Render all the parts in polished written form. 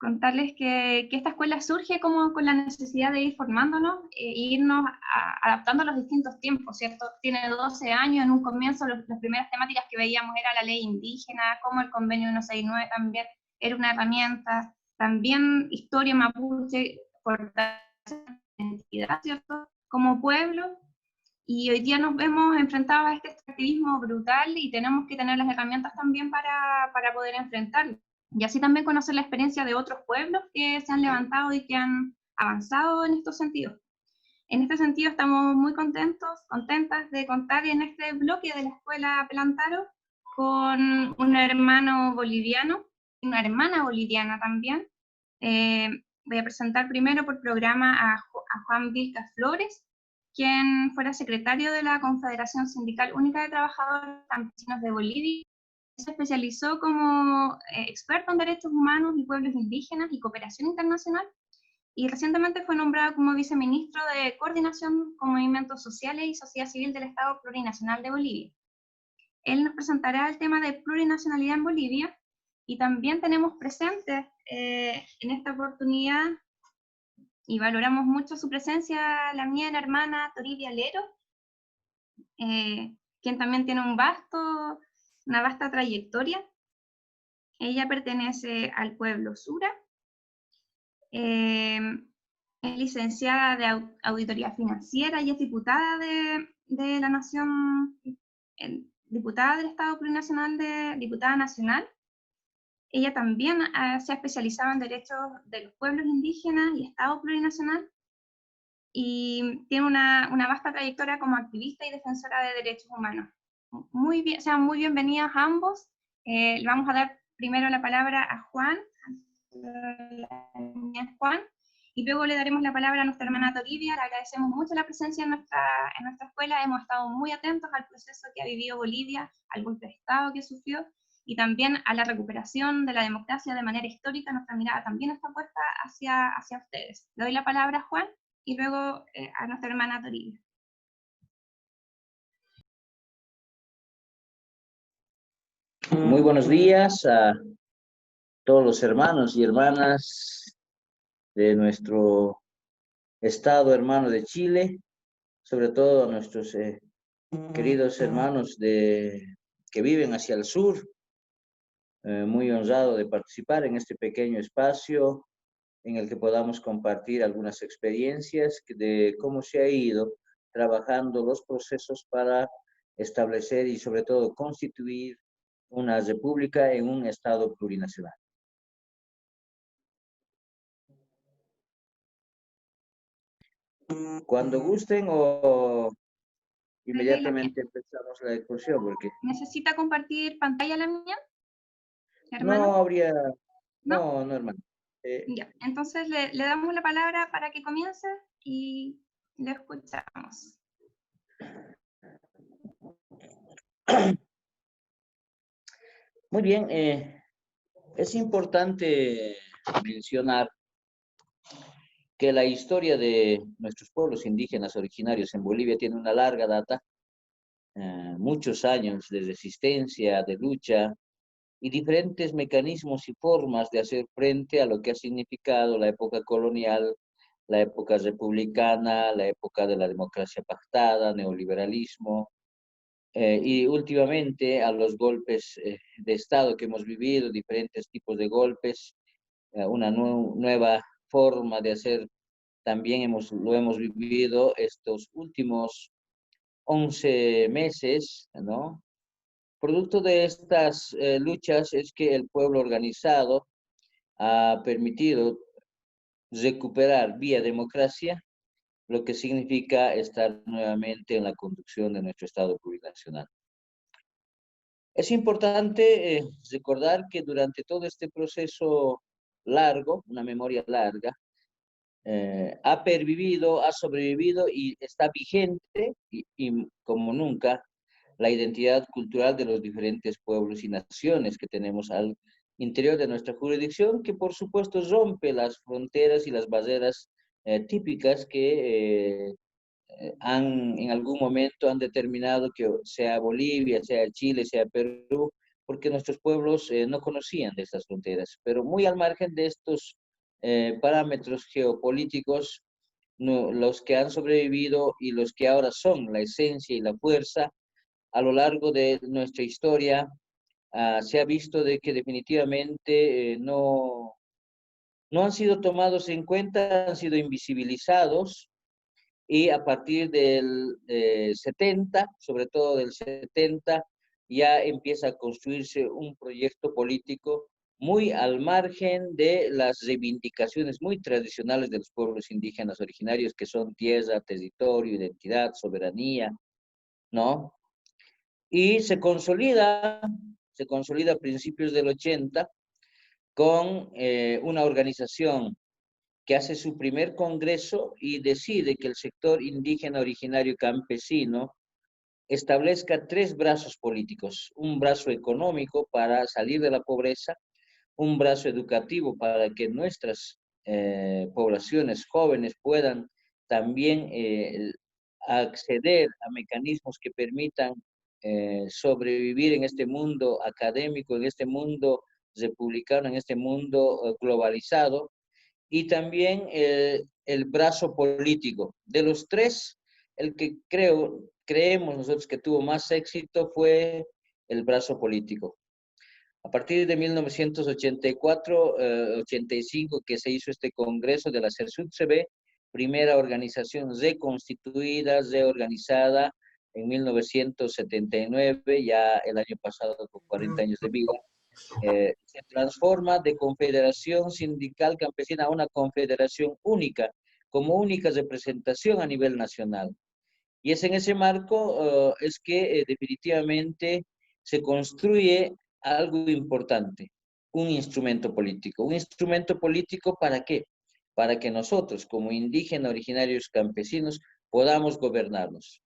contarles que esta escuela surge como con la necesidad de ir formándonos e irnos adaptando a los distintos tiempos, ¿cierto? Tiene 12 años, en un comienzo las primeras temáticas que veíamos era la ley indígena, como el convenio 169 también era una herramienta, también historia mapuche, fortaleza de identidad, ¿cierto? Como pueblo, y hoy día nos vemos enfrentados a este extractivismo brutal y tenemos que tener las herramientas también para poder enfrentarlo. Y así también conocer la experiencia de otros pueblos que se han levantado y que han avanzado en estos sentidos. En este sentido estamos muy contentas de contar en este bloque de la Escuela Pelantaro con un hermano boliviano, una hermana boliviana también. Voy a presentar primero por programa a Juan Vilca Flores, quien fuera secretario de la Confederación Sindical Única de Trabajadores Campesinos de Bolivia. Se especializó como experto en derechos humanos y pueblos indígenas y cooperación internacional, y recientemente fue nombrado como viceministro de Coordinación con Movimientos Sociales y Sociedad Civil del Estado Plurinacional de Bolivia. Él nos presentará el tema de plurinacionalidad en Bolivia, y también tenemos presentes en esta oportunidad, y valoramos mucho su presencia, la mía, la hermana Toribia Lero, quien también tiene una vasta trayectoria. Ella pertenece al pueblo Sura, es licenciada de Auditoría Financiera y es diputada de la Nación, diputada del Estado Plurinacional, diputada nacional. Ella también se ha especializado en derechos de los pueblos indígenas y Estado Plurinacional, y tiene una vasta trayectoria como activista y defensora de derechos humanos. Muy bien, sean muy bienvenidos ambos. Le vamos a dar primero la palabra a Juan, y luego le daremos la palabra a nuestra hermana Toribia. Le agradecemos mucho la presencia en nuestra escuela, hemos estado muy atentos al proceso que ha vivido Bolivia, al golpe de Estado que sufrió, y también a la recuperación de la democracia de manera histórica. Nuestra mirada también está puesta hacia ustedes. Le doy la palabra a Juan, y luego a nuestra hermana Toribia. Muy buenos días a todos los hermanos y hermanas de nuestro estado hermano de Chile, sobre todo a nuestros queridos hermanos que viven hacia el sur. Muy honrado de participar en este pequeño espacio en el que podamos compartir algunas experiencias de cómo se ha ido trabajando los procesos para establecer y sobre todo constituir una república en un estado plurinacional. Cuando gusten o inmediatamente empezamos la discusión, porque... ¿Necesita compartir pantalla la mía, hermano? No habría... No, hermano. Ya, entonces le damos la palabra para que comience y le escuchamos. Muy bien, es importante mencionar que la historia de nuestros pueblos indígenas originarios en Bolivia tiene una larga data, muchos años de resistencia, de lucha y diferentes mecanismos y formas de hacer frente a lo que ha significado la época colonial, la época republicana, la época de la democracia pactada, neoliberalismo, y últimamente a los golpes de Estado que hemos vivido, diferentes tipos de golpes, una nueva forma de hacer. También lo hemos vivido estos últimos 11 meses, ¿no? Producto de estas luchas es que el pueblo organizado ha permitido recuperar vía democracia, lo que significa estar nuevamente en la conducción de nuestro Estado plurinacional. Es importante recordar que durante todo este proceso largo, una memoria larga, ha pervivido, ha sobrevivido y está vigente y como nunca la identidad cultural de los diferentes pueblos y naciones que tenemos al interior de nuestra jurisdicción, que por supuesto rompe las fronteras y las barreras típicas que en algún momento han determinado que sea Bolivia, sea Chile, sea Perú, porque nuestros pueblos no conocían de estas fronteras. Pero muy al margen de estos parámetros geopolíticos, los que han sobrevivido y los que ahora son la esencia y la fuerza a lo largo de nuestra historia, se ha visto de que definitivamente no han sido tomados en cuenta, han sido invisibilizados, y a partir del 70, sobre todo del 70, ya empieza a construirse un proyecto político muy al margen de las reivindicaciones muy tradicionales de los pueblos indígenas originarios, que son tierra, territorio, identidad, soberanía, ¿no? Y se consolida a principios del 80 con una organización que hace su primer congreso y decide que el sector indígena originario campesino establezca tres brazos políticos: un brazo económico para salir de la pobreza, un brazo educativo para que nuestras poblaciones jóvenes puedan también acceder a mecanismos que permitan sobrevivir en este mundo académico, en este mundo republicano, en este mundo globalizado, y también el brazo político. De los tres, el que creemos nosotros que tuvo más éxito fue el brazo político. A partir de 1984-85, que se hizo este congreso de la CERSUD-CB, primera organización reconstituida, reorganizada en 1979, ya el año pasado con 40 años de vida, se transforma de confederación sindical campesina a una confederación única, como única representación a nivel nacional. Y es en ese marco es que definitivamente se construye algo importante: un instrumento político. ¿Un instrumento político para qué? Para que nosotros, como indígenas originarios campesinos, podamos gobernarnos.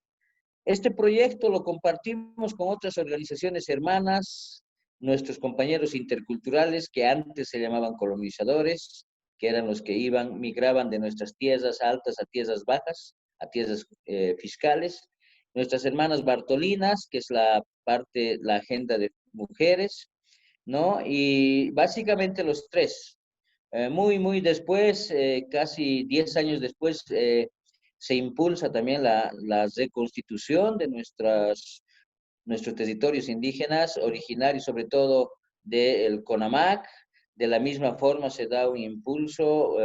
Este proyecto lo compartimos con otras organizaciones hermanas, nuestros compañeros interculturales, que antes se llamaban colonizadores, que eran los que migraban de nuestras tierras altas a tierras bajas, a tierras fiscales, nuestras hermanas bartolinas, que es la agenda de mujeres, ¿no? Y básicamente los tres. Muy después, casi 10 años después, se impulsa también la reconstitución de nuestros territorios indígenas, originarios sobre todo del CONAMAC. De la misma forma se da un impulso,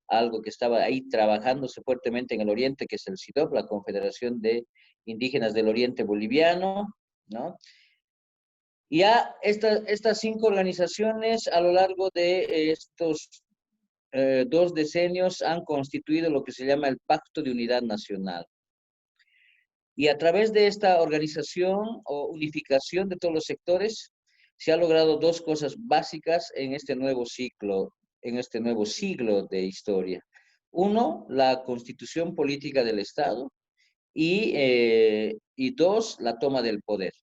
algo que estaba ahí trabajándose fuertemente en el oriente, que es el CIDOB, la Confederación de Indígenas del Oriente Boliviano, ¿no? Ya estas 5 organizaciones a lo largo de estos 2 decenios han constituido lo que se llama el Pacto de Unidad Nacional. Y a través de esta organización o unificación de todos los sectores, se ha logrado 2 cosas básicas en este nuevo ciclo, en este nuevo siglo de historia. Uno, la constitución política del Estado, y 2, la toma del poder.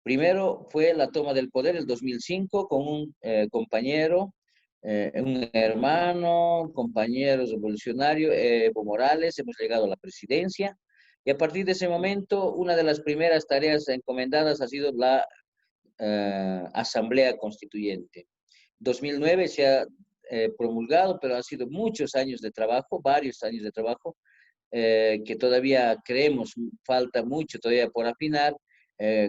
Primero fue la toma del poder el 2005 con un compañero, un hermano, compañero revolucionario, Evo Morales. Hemos llegado a la presidencia, y a partir de ese momento una de las primeras tareas encomendadas ha sido la Asamblea Constituyente. 2009 se ha promulgado, pero han sido muchos años de trabajo, varios años de trabajo, que todavía creemos falta mucho todavía por afinar,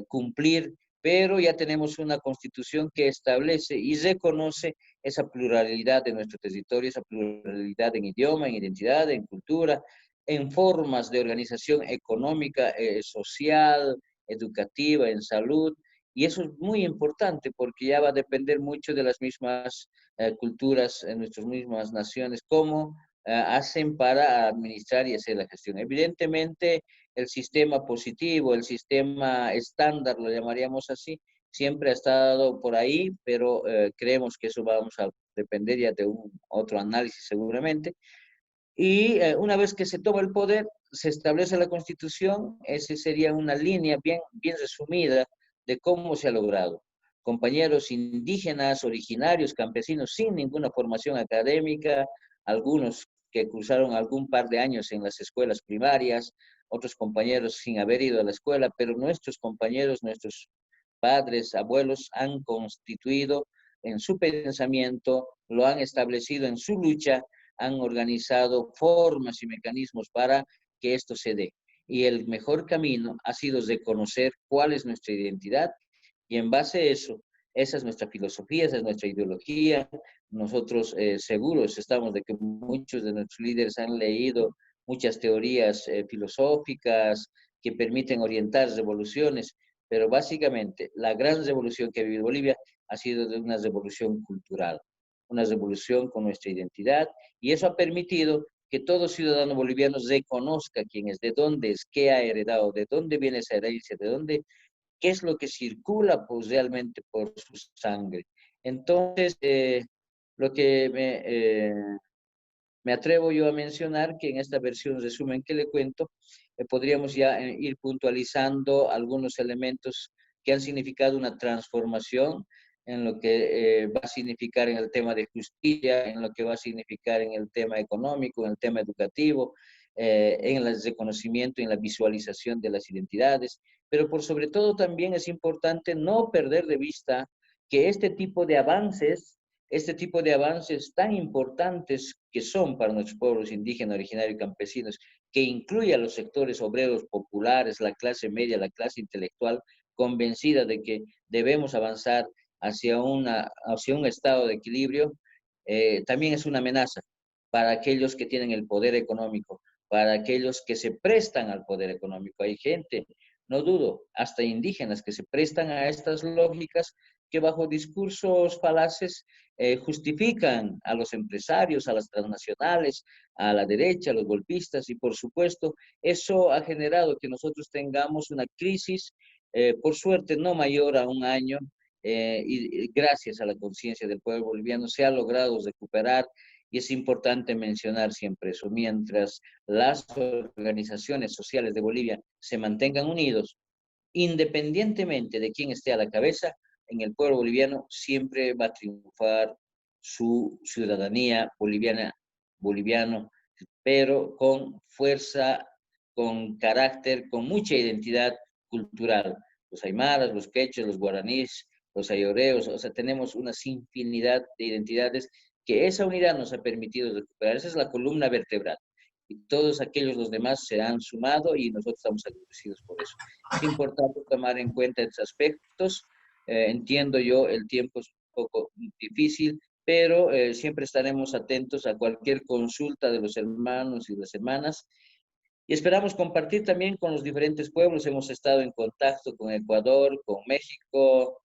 cumplir, pero ya tenemos una constitución que establece y reconoce esa pluralidad de nuestro territorio, esa pluralidad en idioma, en identidad, en cultura, en formas de organización económica, social, educativa, en salud. Y eso es muy importante porque ya va a depender mucho de las mismas culturas, en nuestras mismas naciones, cómo hacen para administrar y hacer la gestión. Evidentemente, el sistema positivo, el sistema estándar, lo llamaríamos así, siempre ha estado por ahí, pero creemos que eso vamos a depender ya de otro análisis seguramente. Y una vez que se toma el poder, se establece la Constitución. Esa sería una línea bien resumida de cómo se ha logrado. Compañeros indígenas, originarios, campesinos, sin ninguna formación académica, algunos que cursaron algún par de años en las escuelas primarias, otros compañeros sin haber ido a la escuela, pero nuestros compañeros, nuestros padres, abuelos han constituido en su pensamiento, lo han establecido en su lucha, han organizado formas y mecanismos para que esto se dé. Y el mejor camino ha sido reconocer cuál es nuestra identidad y en base a eso, esa es nuestra filosofía, esa es nuestra ideología. Nosotros seguros estamos de que muchos de nuestros líderes han leído muchas teorías filosóficas que permiten orientar revoluciones, pero básicamente la gran revolución que ha vivido Bolivia ha sido de una revolución cultural, una revolución con nuestra identidad, y eso ha permitido que todo ciudadano boliviano reconozca quién es, de dónde es, qué ha heredado, de dónde viene esa herencia, de dónde, qué es lo que circula pues realmente por su sangre. Entonces, lo que me atrevo yo a mencionar que en esta versión resumen que le cuento, podríamos ya ir puntualizando algunos elementos que han significado una transformación en lo que va a significar en el tema de justicia, en lo que va a significar en el tema económico, en el tema educativo, en el reconocimiento y en la visualización de las identidades, pero por sobre todo también es importante no perder de vista que este tipo de avances tan importantes que son para nuestros pueblos indígenas, originarios y campesinos, que incluye a los sectores obreros populares, la clase media, la clase intelectual, convencida de que debemos avanzar hacia un estado de equilibrio, también es una amenaza para aquellos que tienen el poder económico, para aquellos que se prestan al poder económico. Hay gente, no dudo, hasta indígenas que se prestan a estas lógicas que bajo discursos falaces justifican a los empresarios, a las transnacionales, a la derecha, a los golpistas, y por supuesto eso ha generado que nosotros tengamos una crisis, por suerte no mayor a un año, y gracias a la conciencia del pueblo boliviano se ha logrado recuperar. Y es importante mencionar siempre eso, mientras las organizaciones sociales de Bolivia se mantengan unidos, independientemente de quién esté a la cabeza, en el pueblo boliviano siempre va a triunfar su ciudadanía boliviano, pero con fuerza, con carácter, con mucha identidad cultural. Los aymaras, los quechuas, los guaraníes, los ayoreos, o sea, tenemos una infinidad de identidades que esa unidad nos ha permitido recuperar. Esa es la columna vertebral. Y todos aquellos los demás se han sumado y nosotros estamos agradecidos por eso. Es importante tomar en cuenta estos aspectos. Entiendo yo, el tiempo es un poco difícil, pero siempre estaremos atentos a cualquier consulta de los hermanos y las hermanas. Y esperamos compartir también con los diferentes pueblos. Hemos estado en contacto con Ecuador, con México,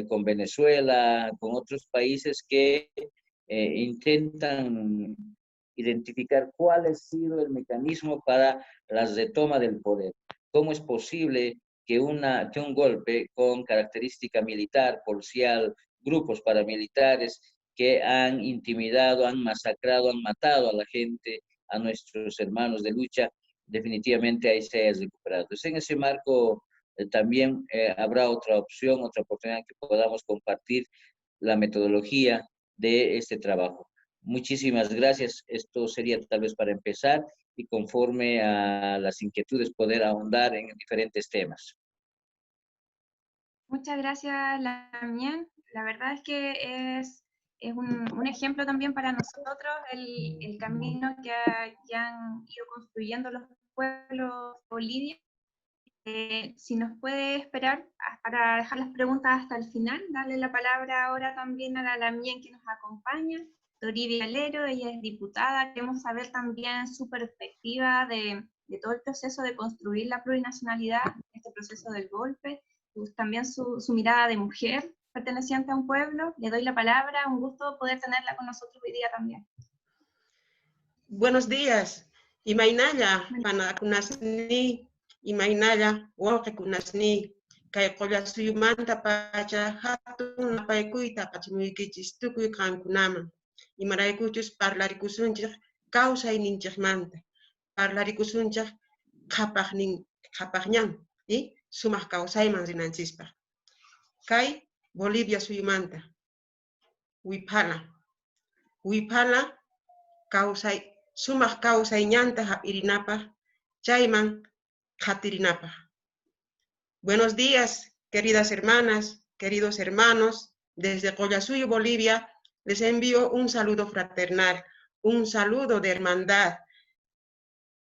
con Venezuela, con otros países que intentan identificar cuál ha sido el mecanismo para la retoma del poder. ¿Cómo es posible que un golpe con característica militar, policial, grupos paramilitares que han intimidado, han masacrado, han matado a la gente, a nuestros hermanos de lucha, definitivamente ahí se haya recuperado? Entonces, en ese marco también habrá otra opción, otra oportunidad que podamos compartir la metodología de este trabajo. Muchísimas gracias. Esto sería tal vez para empezar y conforme a las inquietudes poder ahondar en diferentes temas. Muchas gracias, Lamien. La verdad es que es un ejemplo también para nosotros el camino que han ido construyendo los pueblos de Bolivia. Si nos puede esperar para dejar las preguntas hasta el final, darle la palabra ahora también a la Lamien que nos acompaña, Toribia Lero. Ella es diputada. Queremos saber también su perspectiva de todo el proceso de construir la plurinacionalidad, este proceso del golpe, también su mirada de mujer perteneciente a un pueblo. Le doy la palabra, un gusto poder tenerla con nosotros hoy día también. Buenos días. Imaynalla, panakunasni, imaynalla, wawqikunasni, kay qolla suyumanta pacha hatun napaycuyta pachimuykichis tukuy qankunaman. Imaraykuchus parlaricusunchik kawsayninchikmanta. Parlaricusunchik qhapaqñan, y sumaq kawsayman rinanchispaq. Kay Bolivia suyumanta, wiphala kawsay sumaq kawsayñanta hap'irinapaq, chayman qhatirinapaq. Buenos días, queridas hermanas, queridos hermanos, desde Collasuyo, Bolivia, les envío un saludo fraternal, un saludo de hermandad.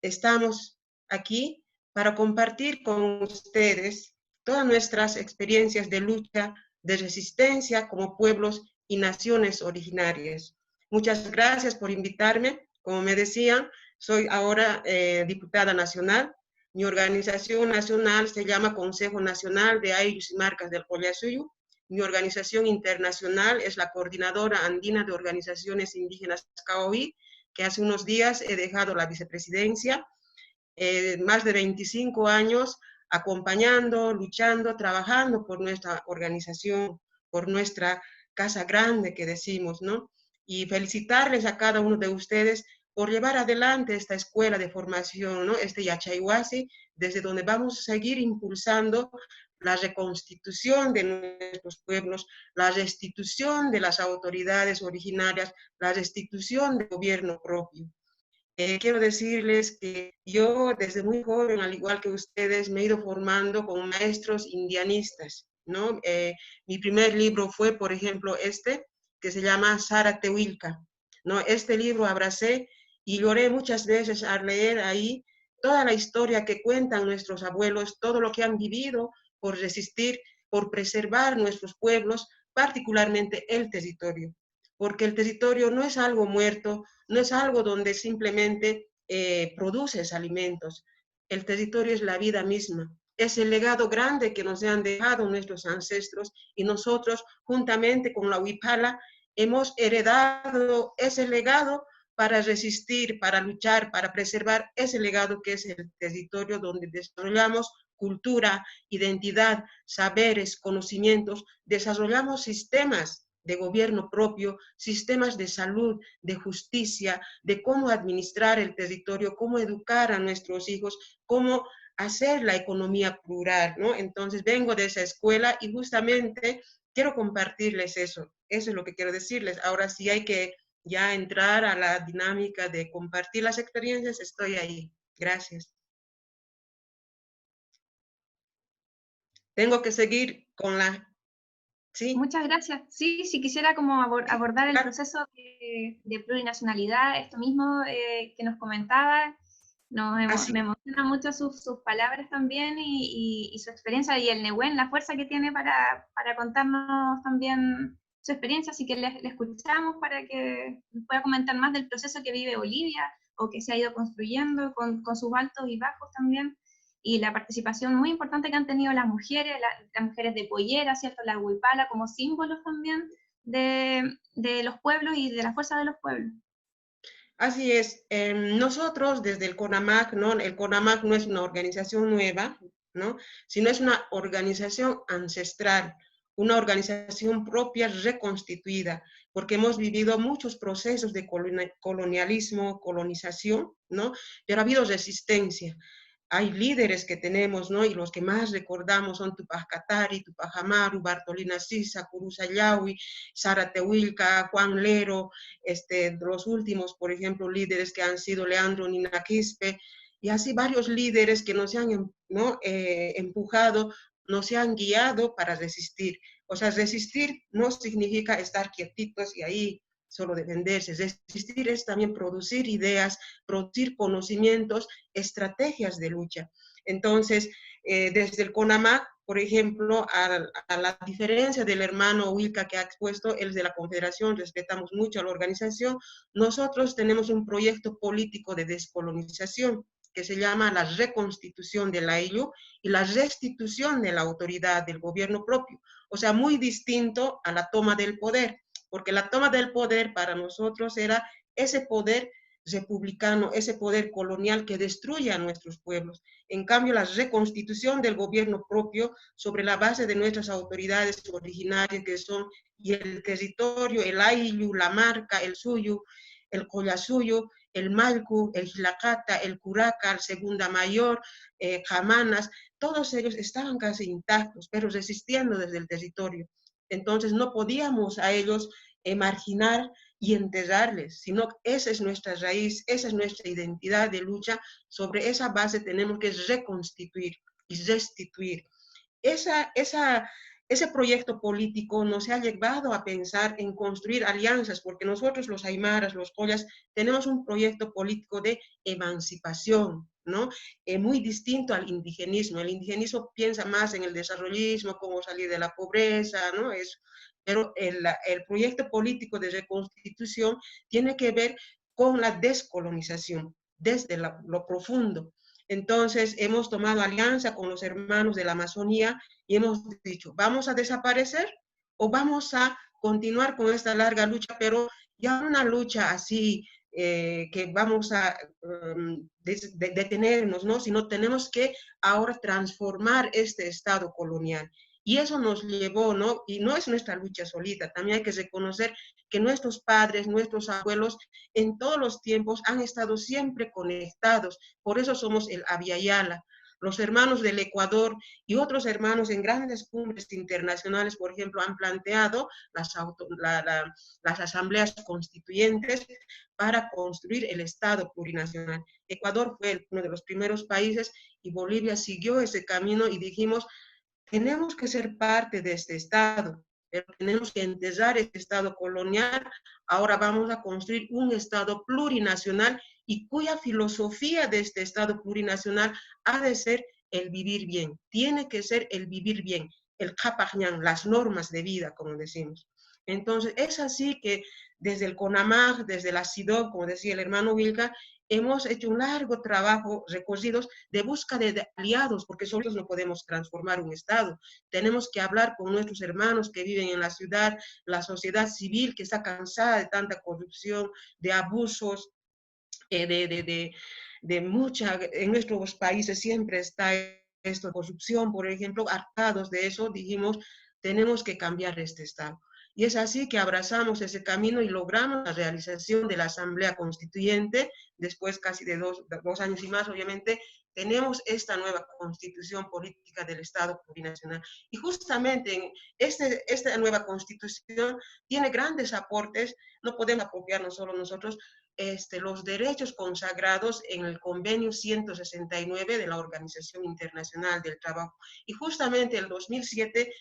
Estamos aquí para compartir con ustedes todas nuestras experiencias de lucha, de resistencia como pueblos y naciones originarias. Muchas gracias por invitarme. Como me decían, soy ahora diputada nacional. Mi organización nacional se llama Consejo Nacional de Ayllus y Marcas del Collasuyo. Mi organización internacional es la Coordinadora Andina de Organizaciones Indígenas CAOI, que hace unos días he dejado la vicepresidencia. Más de 25 años acompañando, luchando, trabajando por nuestra organización, por nuestra casa grande que decimos, ¿no? Y felicitarles a cada uno de ustedes por llevar adelante esta escuela de formación, ¿no? Este Yachayhuasi, desde donde vamos a seguir impulsando la reconstitución de nuestros pueblos, la restitución de las autoridades originarias, la restitución del gobierno propio. Quiero decirles que yo desde muy joven, al igual que ustedes, me he ido formando con maestros indianistas, ¿no? Mi primer libro fue, por ejemplo, que se llama Sara Tehuilca, ¿no? Este libro abracé y lloré muchas veces al leer ahí toda la historia que cuentan nuestros abuelos, todo lo que han vivido por resistir, por preservar nuestros pueblos, particularmente el territorio. Porque el territorio no es algo muerto, no es algo donde simplemente produces alimentos. El territorio es la vida misma. Es el legado grande que nos han dejado nuestros ancestros y nosotros, juntamente con la Huipala, hemos heredado ese legado para resistir, para luchar, para preservar ese legado que es el territorio donde desarrollamos cultura, identidad, saberes, conocimientos, desarrollamos sistemas de gobierno propio, sistemas de salud, de justicia, de cómo administrar el territorio, cómo educar a nuestros hijos, cómo hacer la economía plural, ¿no? Entonces vengo de esa escuela y justamente quiero compartirles eso. Eso es lo que quiero decirles. Ahora sí hay que ya entrar a la dinámica de compartir las experiencias, estoy ahí. Gracias. Tengo que seguir con la... ¿Sí? Muchas gracias. Sí, sí quisiera como abordar el proceso de plurinacionalidad, esto mismo que nos comentaba. Me emociona mucho sus palabras también y su experiencia y el Nehuen, la fuerza que tiene para contarnos también su experiencia, así que le escuchamos para que nos pueda comentar más del proceso que vive Bolivia o que se ha ido construyendo con sus altos y bajos también, y la participación muy importante que han tenido las mujeres, las mujeres de pollera, ¿cierto? La huipala como símbolos también de los pueblos y de la fuerza de los pueblos. Así es, nosotros desde el CONAMAC, ¿no? El CONAMAC no es una organización nueva, ¿no? Sino es una organización ancestral, una organización propia reconstituida, porque hemos vivido muchos procesos de colonialismo, colonización, ¿no? Pero ha habido resistencia. Hay líderes que tenemos, ¿no? Y los que más recordamos son Tupac Katari, Tupac Amaru, Bartolina Sisa, Curuza Yahui, Sara Tehuilca, Juan Lero, los últimos, por ejemplo, líderes que han sido Leandro Nina Quispe, y así varios líderes que nos han, ¿no? Empujado, nos han guiado para resistir. O sea, resistir no significa estar quietitos y ahí solo defenderse. Resistir es también producir ideas, producir conocimientos, estrategias de lucha. Entonces, desde el CONAMAC, por ejemplo, a la diferencia del hermano Huilca que ha expuesto, él es de la Confederación, respetamos mucho a la organización, nosotros tenemos un proyecto político de descolonización que se llama la reconstitución del Ayllu y la restitución de la autoridad del gobierno propio. O sea, muy distinto a la toma del poder, porque la toma del poder para nosotros era ese poder republicano, ese poder colonial que destruye a nuestros pueblos. En cambio, la reconstitución del gobierno propio sobre la base de nuestras autoridades originarias que son y el territorio, el Ayllu, la Marca, el Suyu, el Collasuyo, el Malcu, el Gilacata, el Curaca, el Segunda Mayor, Jamanas, todos ellos estaban casi intactos, pero resistiendo desde el territorio. Entonces no podíamos a ellos marginar y enterrarles, sino esa es nuestra raíz, esa es nuestra identidad de lucha. Sobre esa base tenemos que reconstituir y restituir. ese proyecto político nos ha llevado a pensar en construir alianzas, porque nosotros los aymaras, los collas, tenemos un proyecto político de emancipación, ¿no? Muy distinto al indigenismo. El indigenismo piensa más en el desarrollismo, cómo salir de la pobreza, ¿no? Pero el proyecto político de reconstitución tiene que ver con la descolonización desde lo profundo. Entonces, hemos tomado alianza con los hermanos de la Amazonía y hemos dicho, ¿vamos a desaparecer o vamos a continuar con esta larga lucha, pero ya una lucha así que vamos a detenernos, ¿no? Sino tenemos que ahora transformar este Estado colonial. Y eso nos llevó, ¿no? Y no es nuestra lucha solita, también hay que reconocer que nuestros padres, nuestros abuelos, en todos los tiempos han estado siempre conectados. Por eso somos el Abya-Yala. Los hermanos del Ecuador y otros hermanos en grandes cumbres internacionales, por ejemplo, han planteado las asambleas constituyentes para construir el Estado plurinacional. Ecuador fue uno de los primeros países y Bolivia siguió ese camino y dijimos, tenemos que ser parte de este Estado, pero tenemos que enterrar este Estado colonial. Ahora vamos a construir un Estado plurinacional y cuya filosofía de este Estado plurinacional ha de ser el vivir bien. Tiene que ser el vivir bien, el Kapajñán, las normas de vida, como decimos. Entonces, es así que desde el CONAMAG, desde la CIDOB, como decía el hermano Wilka, hemos hecho un largo trabajo, recorridos de búsqueda de aliados, porque solos no podemos transformar un Estado. Tenemos que hablar con nuestros hermanos que viven en la ciudad, la sociedad civil que está cansada de tanta corrupción, de abusos, en nuestros países siempre está esto de corrupción, por ejemplo, hartados de eso, dijimos, tenemos que cambiar este Estado. Y es así que abrazamos ese camino y logramos la realización de la Asamblea Constituyente, después casi de dos años y más, obviamente, tenemos esta nueva constitución política del Estado plurinacional. Y justamente en esta nueva constitución tiene grandes aportes, no podemos apropiarnos solo nosotros, los derechos consagrados en el convenio 169 de la Organización Internacional del Trabajo. Y justamente en el 2007,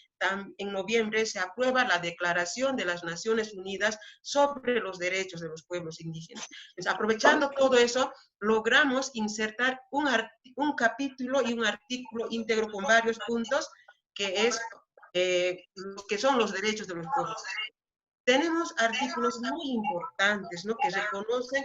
en noviembre, se aprueba la Declaración de las Naciones Unidas sobre los derechos de los pueblos indígenas. Entonces, aprovechando todo eso, logramos insertar un capítulo y un artículo íntegro con varios puntos que son los derechos de los pueblos. Tenemos artículos muy importantes, ¿no? Que reconocen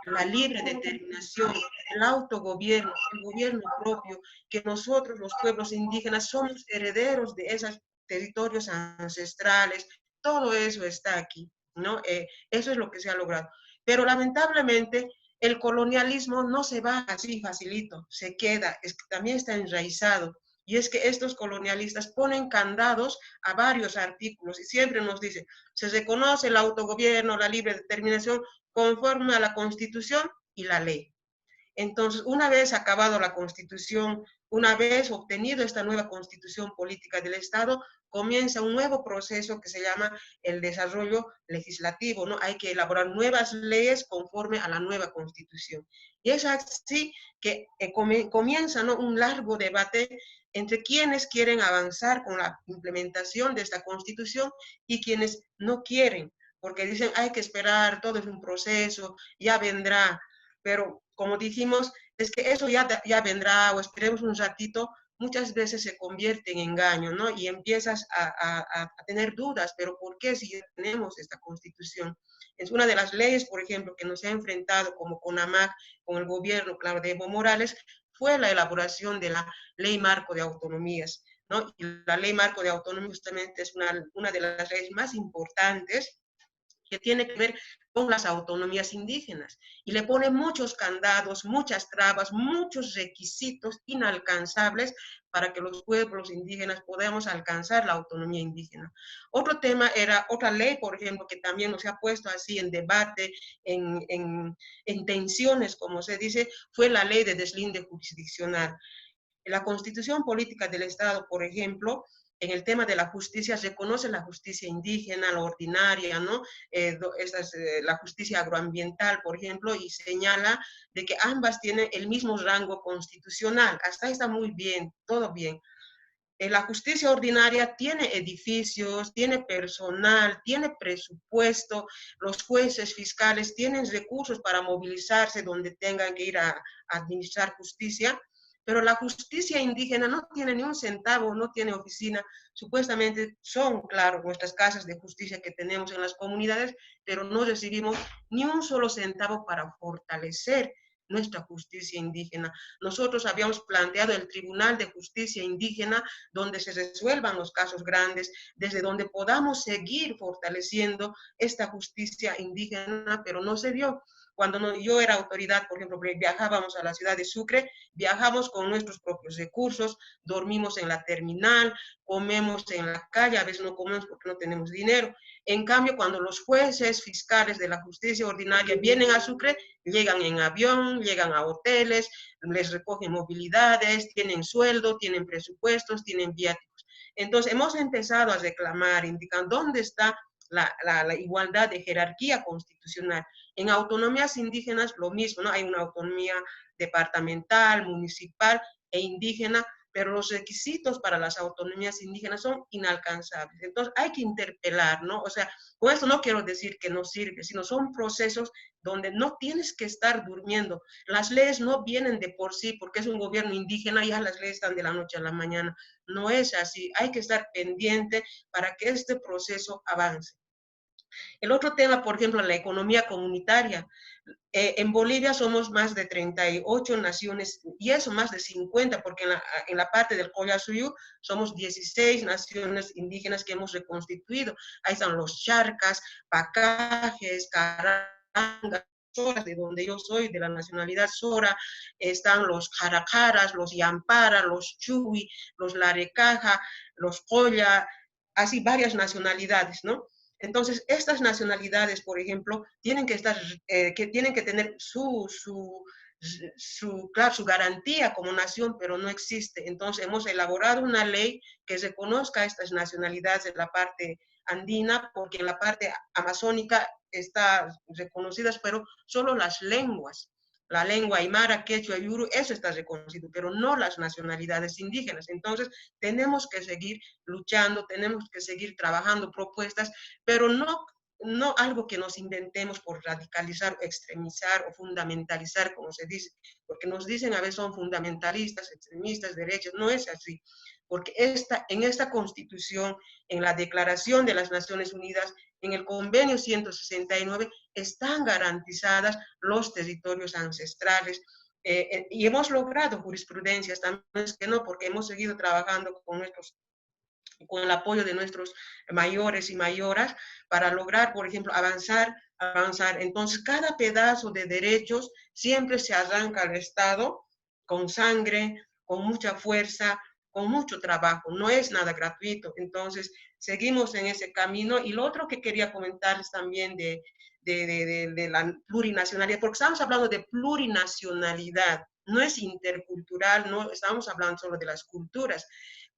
la libre determinación, el autogobierno, el gobierno propio, que nosotros, los pueblos indígenas, somos herederos de esos territorios ancestrales. Todo eso está aquí, ¿no? Eso es lo que se ha logrado. Pero lamentablemente el colonialismo no se va así facilito, se queda, es que también está enraizado. Y es que estos colonialistas ponen candados a varios artículos y siempre nos dicen, se reconoce el autogobierno, la libre determinación conforme a la Constitución y la ley. Entonces, una vez acabado la Constitución, una vez obtenido esta nueva Constitución política del Estado, comienza un nuevo proceso que se llama el desarrollo legislativo, ¿no? Hay que elaborar nuevas leyes conforme a la nueva Constitución. Y es así que comienza, ¿no? Un largo debate entre quienes quieren avanzar con la implementación de esta Constitución y quienes no quieren, porque dicen hay que esperar, todo es un proceso, ya vendrá. Pero como dijimos, es que eso ya vendrá o esperemos un ratito, muchas veces se convierte en engaño, ¿no? Y empiezas a tener dudas, pero ¿por qué si ya tenemos esta Constitución? Es una de las leyes, por ejemplo, que nos ha enfrentado como CONAMAC, con el gobierno, claro, de Evo Morales, fue la elaboración de la Ley Marco de Autonomías, ¿no? Y la Ley Marco de Autonomía justamente es una de las leyes más importantes que tiene que ver con las autonomías indígenas y le pone muchos candados, muchas trabas, muchos requisitos inalcanzables para que los pueblos indígenas podamos alcanzar la autonomía indígena. Otro tema era otra ley, por ejemplo, que también nos ha puesto así en debate, en tensiones, como se dice, fue la ley de deslinde jurisdiccional. La Constitución Política del Estado, por ejemplo, en el tema de la justicia, reconoce la justicia indígena, la ordinaria, ¿no? La justicia agroambiental, por ejemplo, y señala de que ambas tienen el mismo rango constitucional. Hasta ahí está muy bien, todo bien. la justicia ordinaria tiene edificios, tiene personal, tiene presupuesto, los jueces fiscales tienen recursos para movilizarse donde tengan que ir a administrar justicia, pero la justicia indígena no tiene ni un centavo, no tiene oficina. Supuestamente son, claro, nuestras casas de justicia que tenemos en las comunidades, pero no recibimos ni un solo centavo para fortalecer nuestra justicia indígena. Nosotros habíamos planteado el Tribunal de Justicia Indígena, donde se resuelvan los casos grandes, desde donde podamos seguir fortaleciendo esta justicia indígena, pero no se dio. Cuando yo era autoridad, por ejemplo, viajábamos a la ciudad de Sucre, viajamos con nuestros propios recursos, dormimos en la terminal, comemos en la calle, a veces no comemos porque no tenemos dinero. En cambio, cuando los jueces fiscales de la justicia ordinaria vienen a Sucre, llegan en avión, llegan a hoteles, les recogen movilidades, tienen sueldo, tienen presupuestos, tienen viáticos. Entonces, hemos empezado a reclamar, indicando dónde está la igualdad de jerarquía constitucional. En autonomías indígenas lo mismo, ¿no? Hay una autonomía departamental, municipal e indígena, pero los requisitos para las autonomías indígenas son inalcanzables. Entonces hay que interpelar, ¿no? O sea, con esto no quiero decir que no sirve, sino son procesos donde no tienes que estar durmiendo. Las leyes no vienen de por sí, porque es un gobierno indígena, ya las leyes están de la noche a la mañana. No es así, hay que estar pendiente para que este proceso avance. El otro tema, por ejemplo, la economía comunitaria. En Bolivia somos más de 38 naciones, y eso más de 50, porque en la parte del Collasuyu somos 16 naciones indígenas que hemos reconstituido. Ahí están los charcas, pacajes, carangas, de donde yo soy, de la nacionalidad Sora, están los jarajaras, los yampara, los chuy, los larecaja, los colla, así varias nacionalidades, ¿no? Entonces, estas nacionalidades, por ejemplo, tienen que tener claro, su garantía como nación, pero no existe. Entonces, hemos elaborado una ley que reconozca estas nacionalidades de la parte andina, porque en la parte amazónica están reconocidas, pero solo las lenguas. La lengua aymara, quechua y uru, eso está reconocido, pero no las nacionalidades indígenas. Entonces, tenemos que seguir luchando, tenemos que seguir trabajando propuestas, pero no algo que nos inventemos por radicalizar, extremizar o fundamentalizar, como se dice, porque nos dicen a veces son fundamentalistas, extremistas, derechos, no es así, porque en esta Constitución, en la Declaración de las Naciones Unidas, en el Convenio 169, están garantizadas los territorios ancestrales, y hemos logrado jurisprudencias, también es que no, porque hemos seguido trabajando con el apoyo de nuestros mayores y mayoras para lograr, por ejemplo, avanzar. Entonces, cada pedazo de derechos siempre se arranca al Estado con sangre, con mucha fuerza, con mucho trabajo. No es nada gratuito. Entonces, seguimos en ese camino. Y lo otro que quería comentarles también de la plurinacionalidad, porque estamos hablando de plurinacionalidad, no es intercultural, no estamos hablando solo de las culturas,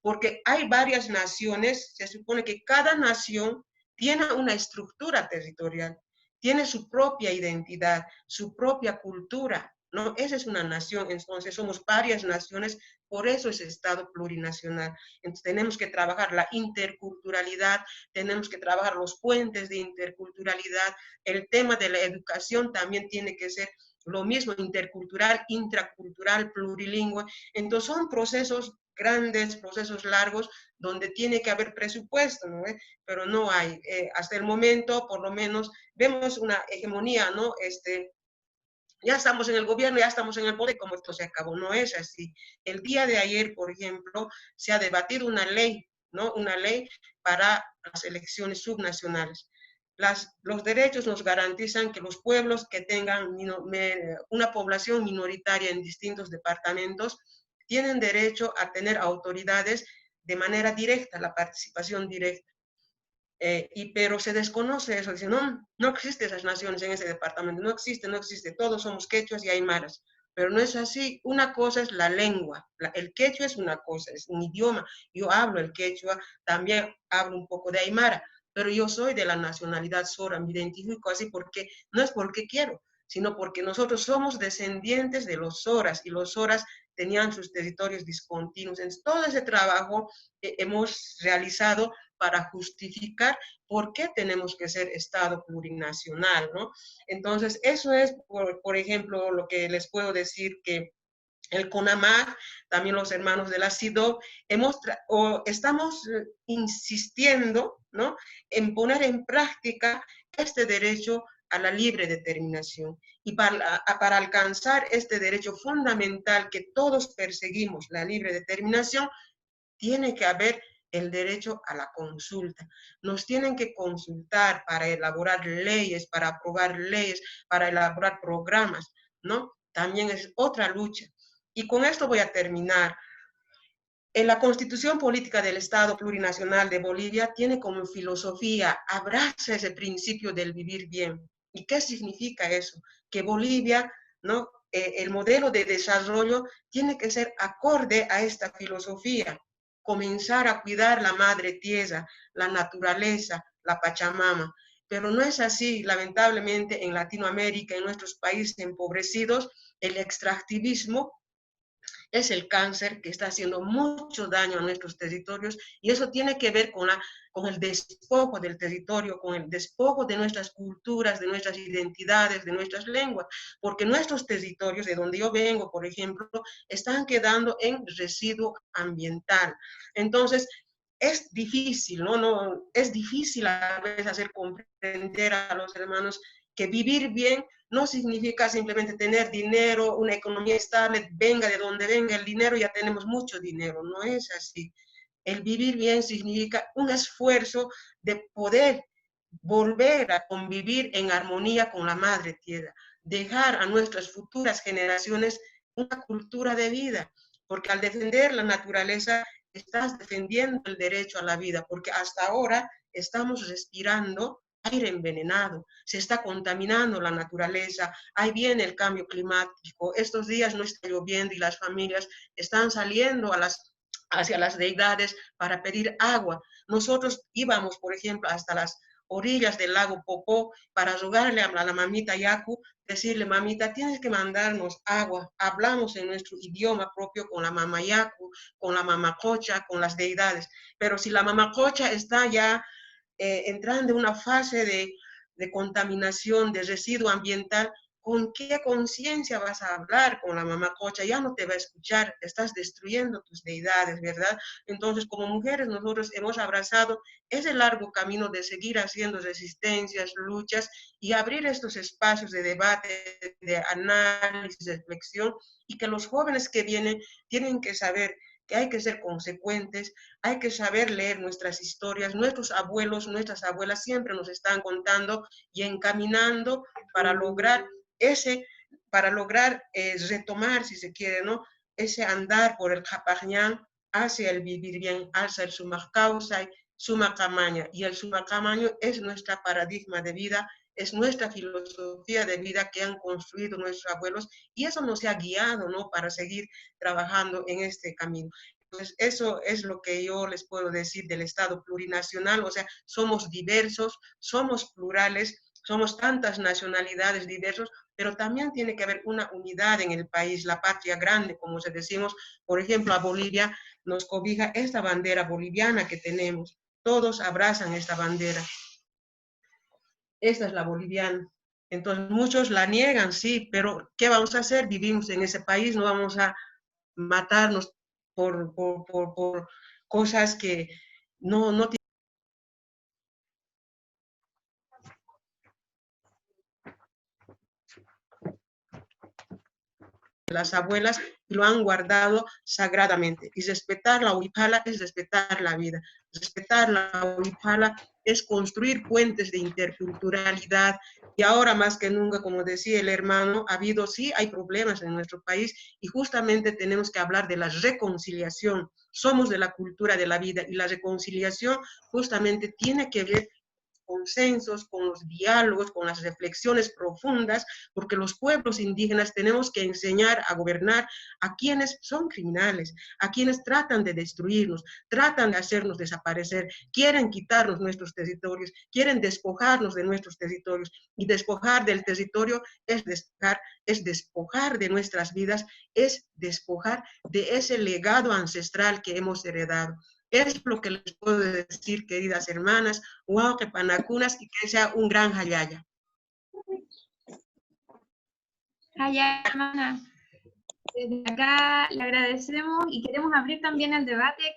porque hay varias naciones, se supone que cada nación tiene una estructura territorial, tiene su propia identidad, su propia cultura, ¿no? Esa es una nación, entonces somos varias naciones, por eso es Estado plurinacional. Entonces tenemos que trabajar la interculturalidad, tenemos que trabajar los puentes de interculturalidad, el tema de la educación también tiene que ser lo mismo, intercultural, intracultural, plurilingüe. Entonces son procesos grandes, procesos largos, donde tiene que haber presupuesto, ¿no? Pero no hay. Hasta el momento, por lo menos, vemos una hegemonía, ¿no? Ya estamos en el gobierno, ya estamos en el poder, como esto se acabó. No es así. El día de ayer, por ejemplo, se ha debatido una ley, ¿no? Una ley para las elecciones subnacionales. Los derechos nos garantizan que los pueblos que tengan una población minoritaria en distintos departamentos tienen derecho a tener autoridades de manera directa, la participación directa. Pero se desconoce eso, dice, no existen esas naciones en ese departamento, no existe, todos somos quechuas y aymaras, pero no es así. Una cosa es la lengua, el quechua es una cosa, es un idioma, yo hablo el quechua, también hablo un poco de aymara, pero yo soy de la nacionalidad Sora, me identifico así porque no es porque quiero, sino porque nosotros somos descendientes de los Soras, y los Soras tenían sus territorios discontinuos. Entonces, todo ese trabajo hemos realizado para justificar por qué tenemos que ser Estado plurinacional, ¿no? Entonces, eso es, por ejemplo, lo que les puedo decir, que el CONAMAC, también los hermanos de la CIDO, estamos insistiendo, ¿no?, en poner en práctica este derecho a la libre determinación. Y para alcanzar este derecho fundamental que todos perseguimos, la libre determinación, tiene que haber el derecho a la consulta. Nos tienen que consultar para elaborar leyes, para aprobar leyes, para elaborar programas, ¿no? También es otra lucha. Y con esto voy a terminar. En la Constitución Política del Estado Plurinacional de Bolivia tiene como filosofía, abraza ese principio del vivir bien. ¿Y qué significa eso? Que Bolivia, ¿no?, el modelo de desarrollo tiene que ser acorde a esta filosofía. Comenzar a cuidar la madre tierra, la naturaleza, la Pachamama. Pero no es así, lamentablemente, en Latinoamérica, en nuestros países empobrecidos, el extractivismo es el cáncer que está haciendo mucho daño a nuestros territorios, y eso tiene que ver con el despojo del territorio, con el despojo de nuestras culturas, de nuestras identidades, de nuestras lenguas, porque nuestros territorios, de donde yo vengo, por ejemplo, están quedando en residuo ambiental. Entonces, es difícil, ¿no? Es difícil a veces hacer comprender a los hermanos que vivir bien no significa simplemente tener dinero, una economía estable, venga de donde venga el dinero, ya tenemos mucho dinero. No es así. El vivir bien significa un esfuerzo de poder volver a convivir en armonía con la madre tierra, dejar a nuestras futuras generaciones una cultura de vida, porque al defender la naturaleza estás defendiendo el derecho a la vida, porque hasta ahora estamos respirando aire envenenado, se está contaminando la naturaleza, ahí viene el cambio climático, estos días no está lloviendo y las familias están saliendo hacia las deidades para pedir agua. Nosotros íbamos, por ejemplo, hasta las orillas del lago Popó para rogarle a la mamita Yacu, decirle, mamita, tienes que mandarnos agua. Hablamos en nuestro idioma propio con la mamá Yacu, con la mamá Cocha, con las deidades. Pero si la mamá Cocha está ya entrando en una fase de contaminación, de residuo ambiental, ¿con qué conciencia vas a hablar con la mamá Cocha? Ya no te va a escuchar, estás destruyendo tus deidades, ¿verdad? Entonces, como mujeres, nosotros hemos abrazado ese largo camino de seguir haciendo resistencias, luchas y abrir estos espacios de debate, de análisis, de reflexión, y que los jóvenes que vienen tienen que saber que hay que ser consecuentes, hay que saber leer nuestras historias, nuestros abuelos, nuestras abuelas siempre nos están contando y encaminando para lograr retomar, si se quiere, ¿no?, ese andar por el Japagñán hacia el vivir bien, hacia el Sumacausa, Sumacamaña. Y el Sumacamaño es nuestro paradigma de vida, es nuestra filosofía de vida que han construido nuestros abuelos, y eso nos ha guiado, ¿no?, para seguir trabajando en este camino. Entonces, eso es lo que yo les puedo decir del Estado plurinacional. O sea, somos diversos, somos plurales, somos tantas nacionalidades diversas, pero también tiene que haber una unidad en el país, la patria grande, como se decimos. Por ejemplo, a Bolivia nos cobija esta bandera boliviana que tenemos. Todos abrazan esta bandera. Esta es la boliviana. Entonces, muchos la niegan, sí, pero ¿qué vamos a hacer? Vivimos en ese país, no vamos a matarnos por cosas que no tienen. Las abuelas lo han guardado sagradamente. Y respetar la huipala es respetar la vida. Respetar la huipala es construir puentes de interculturalidad. Y ahora más que nunca, como decía el hermano, hay problemas en nuestro país, y justamente tenemos que hablar de la reconciliación. Somos de la cultura de la vida, y la reconciliación justamente tiene que ver consensos, con los diálogos, con las reflexiones profundas, porque los pueblos indígenas tenemos que enseñar a gobernar a quienes son criminales, a quienes tratan de destruirnos, tratan de hacernos desaparecer, quieren quitarnos nuestros territorios, quieren despojarnos de nuestros territorios, y despojar del territorio es despojar de nuestras vidas, es despojar de ese legado ancestral que hemos heredado. Es lo que les puedo decir, queridas hermanas, Huauque Panacunas, y que sea un gran Jayaya. Jayaya, hermana. Desde acá le agradecemos y queremos abrir también el debate.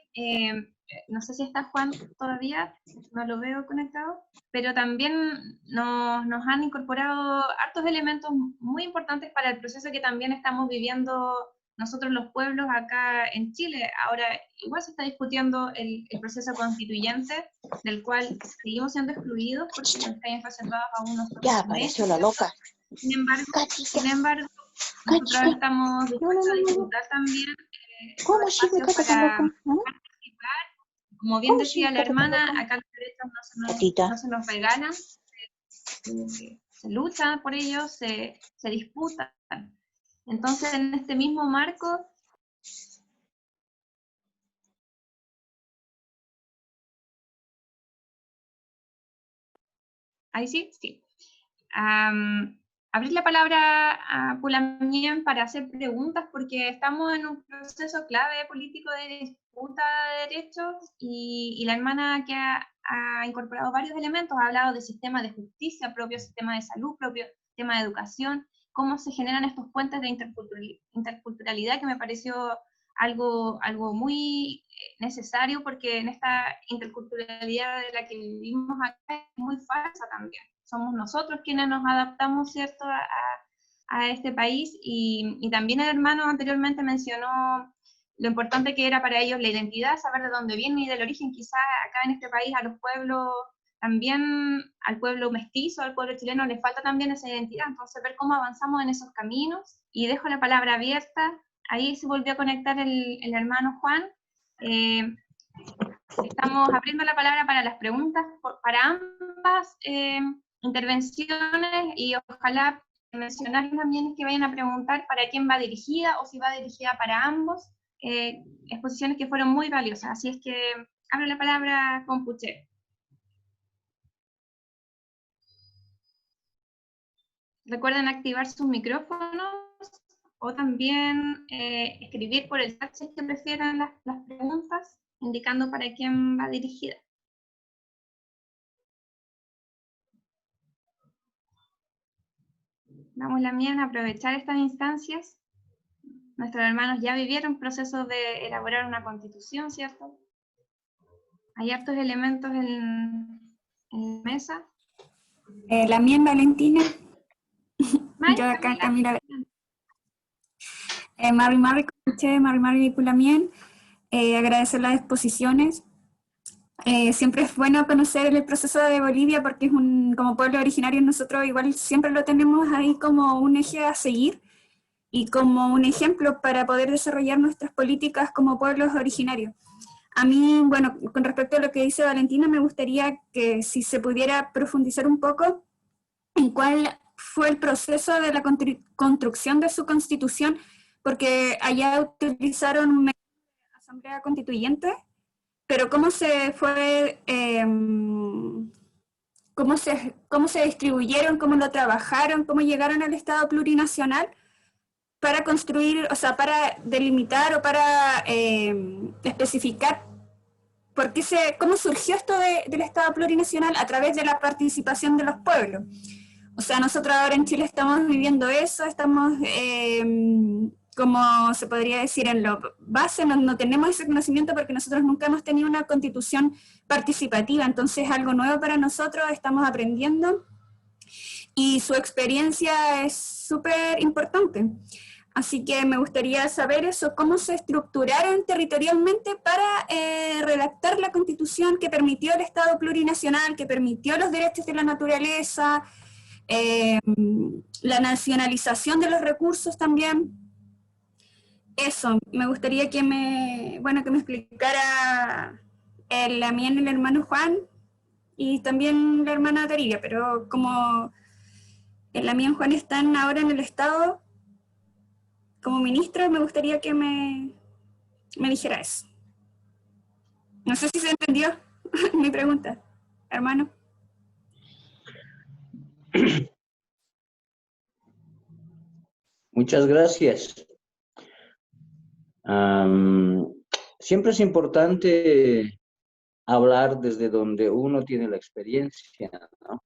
No sé si está Juan todavía, no lo veo conectado, pero también nos han incorporado hartos elementos muy importantes para el proceso que también estamos viviendo nosotros los pueblos acá en Chile. Ahora igual se está discutiendo el proceso constituyente, del cual seguimos siendo excluidos porque los calles reservados aún no son. Ya apareció la loca. Sin embargo, nosotros estamos dispuestos a disfrutar también ¿Cómo espacios para participar. Como bien decía la hermana, acá los derechos no se nos regalan, se lucha por ellos, se disputan. Entonces, en este mismo marco, ahí sí. Abrir la palabra a Pulamien para hacer preguntas, porque estamos en un proceso clave político de disputa de derechos, y la hermana que ha incorporado varios elementos, ha hablado de sistema de justicia propio, sistema de salud propio, sistema de educación, cómo se generan estos puentes de interculturalidad, que me pareció algo muy necesario, porque en esta interculturalidad de la que vivimos acá es muy falsa también. Somos nosotros quienes nos adaptamos, ¿cierto?, a este país, y también el hermano anteriormente mencionó lo importante que era para ellos la identidad, saber de dónde viene y del origen. Quizás acá en este país a los pueblos, también al pueblo mestizo, al pueblo chileno, les falta también esa identidad. Entonces, ver cómo avanzamos en esos caminos, y dejo la palabra abierta. Ahí se volvió a conectar el hermano Juan. Estamos abriendo la palabra para las preguntas para ambas intervenciones, y ojalá mencionar también que vayan a preguntar para quién va dirigida, o si va dirigida para ambos. Exposiciones que fueron muy valiosas, así es que abro la palabra con Puche. Recuerden activar sus micrófonos, o también escribir por el chat si es que prefieren las preguntas, indicando para quién va dirigida. Vamos, Lamien, a aprovechar estas instancias. Nuestros hermanos ya vivieron procesos de elaborar una constitución, ¿cierto? Hay hartos elementos en la mesa. Lamien, Valentina. Mari, Yo acá, Camila. Mari, escuché, Mari y Pulamien. Agradecer las exposiciones. Siempre es bueno conocer el proceso de Bolivia, porque como pueblo originario nosotros igual siempre lo tenemos ahí como un eje a seguir y como un ejemplo para poder desarrollar nuestras políticas como pueblos originarios. A mí, bueno, con respecto a lo que dice Valentina, me gustaría que si se pudiera profundizar un poco en cuál fue el proceso de la construcción de su constitución, porque allá utilizaron una asamblea constituyente, pero cómo se fue, cómo se distribuyeron, cómo lo trabajaron, cómo llegaron al Estado plurinacional para construir, o sea, para delimitar o para especificar cómo surgió esto del Estado plurinacional a través de la participación de los pueblos. O sea, nosotros ahora en Chile estamos viviendo eso, estamos, como se podría decir, en lo base, no tenemos ese conocimiento porque nosotros nunca hemos tenido una constitución participativa, entonces es algo nuevo para nosotros, estamos aprendiendo, y su experiencia es súper importante. Así que me gustaría saber eso, cómo se estructuraron territorialmente para redactar la constitución que permitió el Estado plurinacional, que permitió los derechos de la naturaleza, la nacionalización de los recursos también. Eso, me gustaría que me explicara Lamien, el hermano Juan, y también la hermana Taribia, pero como el Damián Juan están ahora en el Estado como ministro, me gustaría que me dijera eso. No sé si se entendió mi pregunta, hermano. Muchas gracias. Siempre es importante hablar desde donde uno tiene la experiencia, ¿no?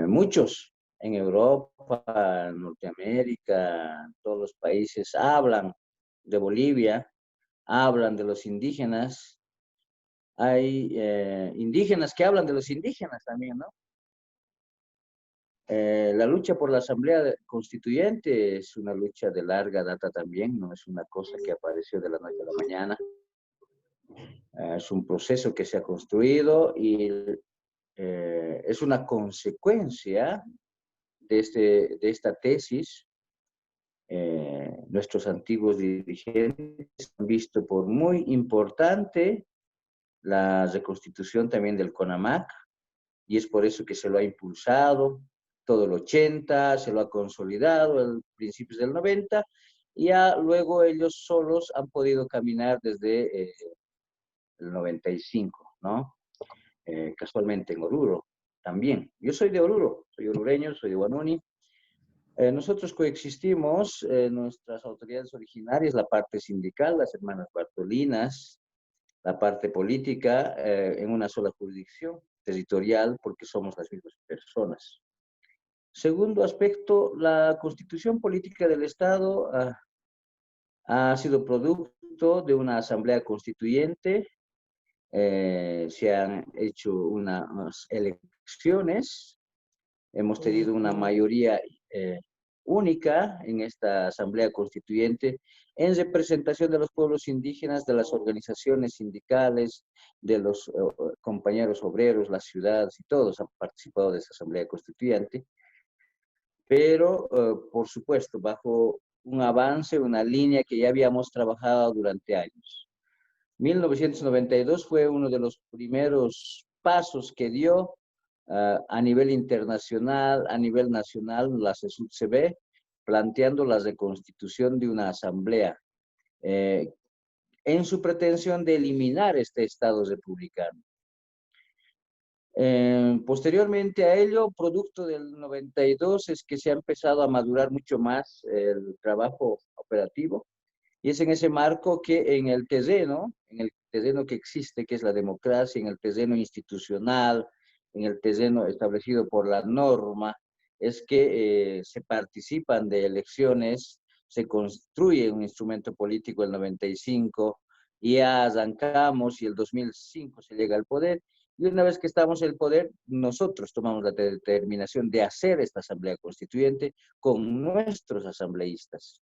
Muchos en Europa, en Norteamérica, en todos los países hablan de Bolivia, hablan de los indígenas. Hay indígenas que hablan de los indígenas también, ¿no? La lucha por la Asamblea Constituyente es una lucha de larga data también, no es una cosa que apareció de la noche a la mañana. Es un proceso que se ha construido y es una consecuencia de esta tesis. Nuestros antiguos dirigentes han visto por muy importante la reconstitución también del CONAMAC, y es por eso que se lo ha impulsado todo el 80, se lo ha consolidado en principios del 90, y ya luego ellos solos han podido caminar desde el 95, ¿no? Casualmente en Oruro también. Yo soy de Oruro, soy orureño, soy de Huanuni. Nosotros coexistimos, nuestras autoridades originarias, la parte sindical, las hermanas Bartolinas, la parte política, en una sola jurisdicción territorial, porque somos las mismas personas. Segundo aspecto, la constitución política del Estado ha sido producto de una asamblea constituyente. Se han hecho unas elecciones, hemos tenido una mayoría única en esta asamblea constituyente en representación de los pueblos indígenas, de las organizaciones sindicales, de los compañeros obreros, las ciudades, y todos han participado de esa asamblea constituyente, pero por supuesto bajo un avance, una línea que ya habíamos trabajado durante años. 1992 fue uno de los primeros pasos que dio a nivel internacional, a nivel nacional, la CESUD-CB, planteando la reconstitución de una asamblea en su pretensión de eliminar este Estado republicano. Posteriormente a ello, producto del 92, es que se ha empezado a madurar mucho más el trabajo operativo, y es en ese marco que en el terreno que existe, que es la democracia, en el terreno institucional, en el terreno establecido por la norma, es que se participan de elecciones, se construye un instrumento político el 95, y ya arrancamos y el 2005 se llega al poder, y una vez que estamos en el poder, nosotros tomamos la determinación de hacer esta asamblea constituyente con nuestros asambleístas.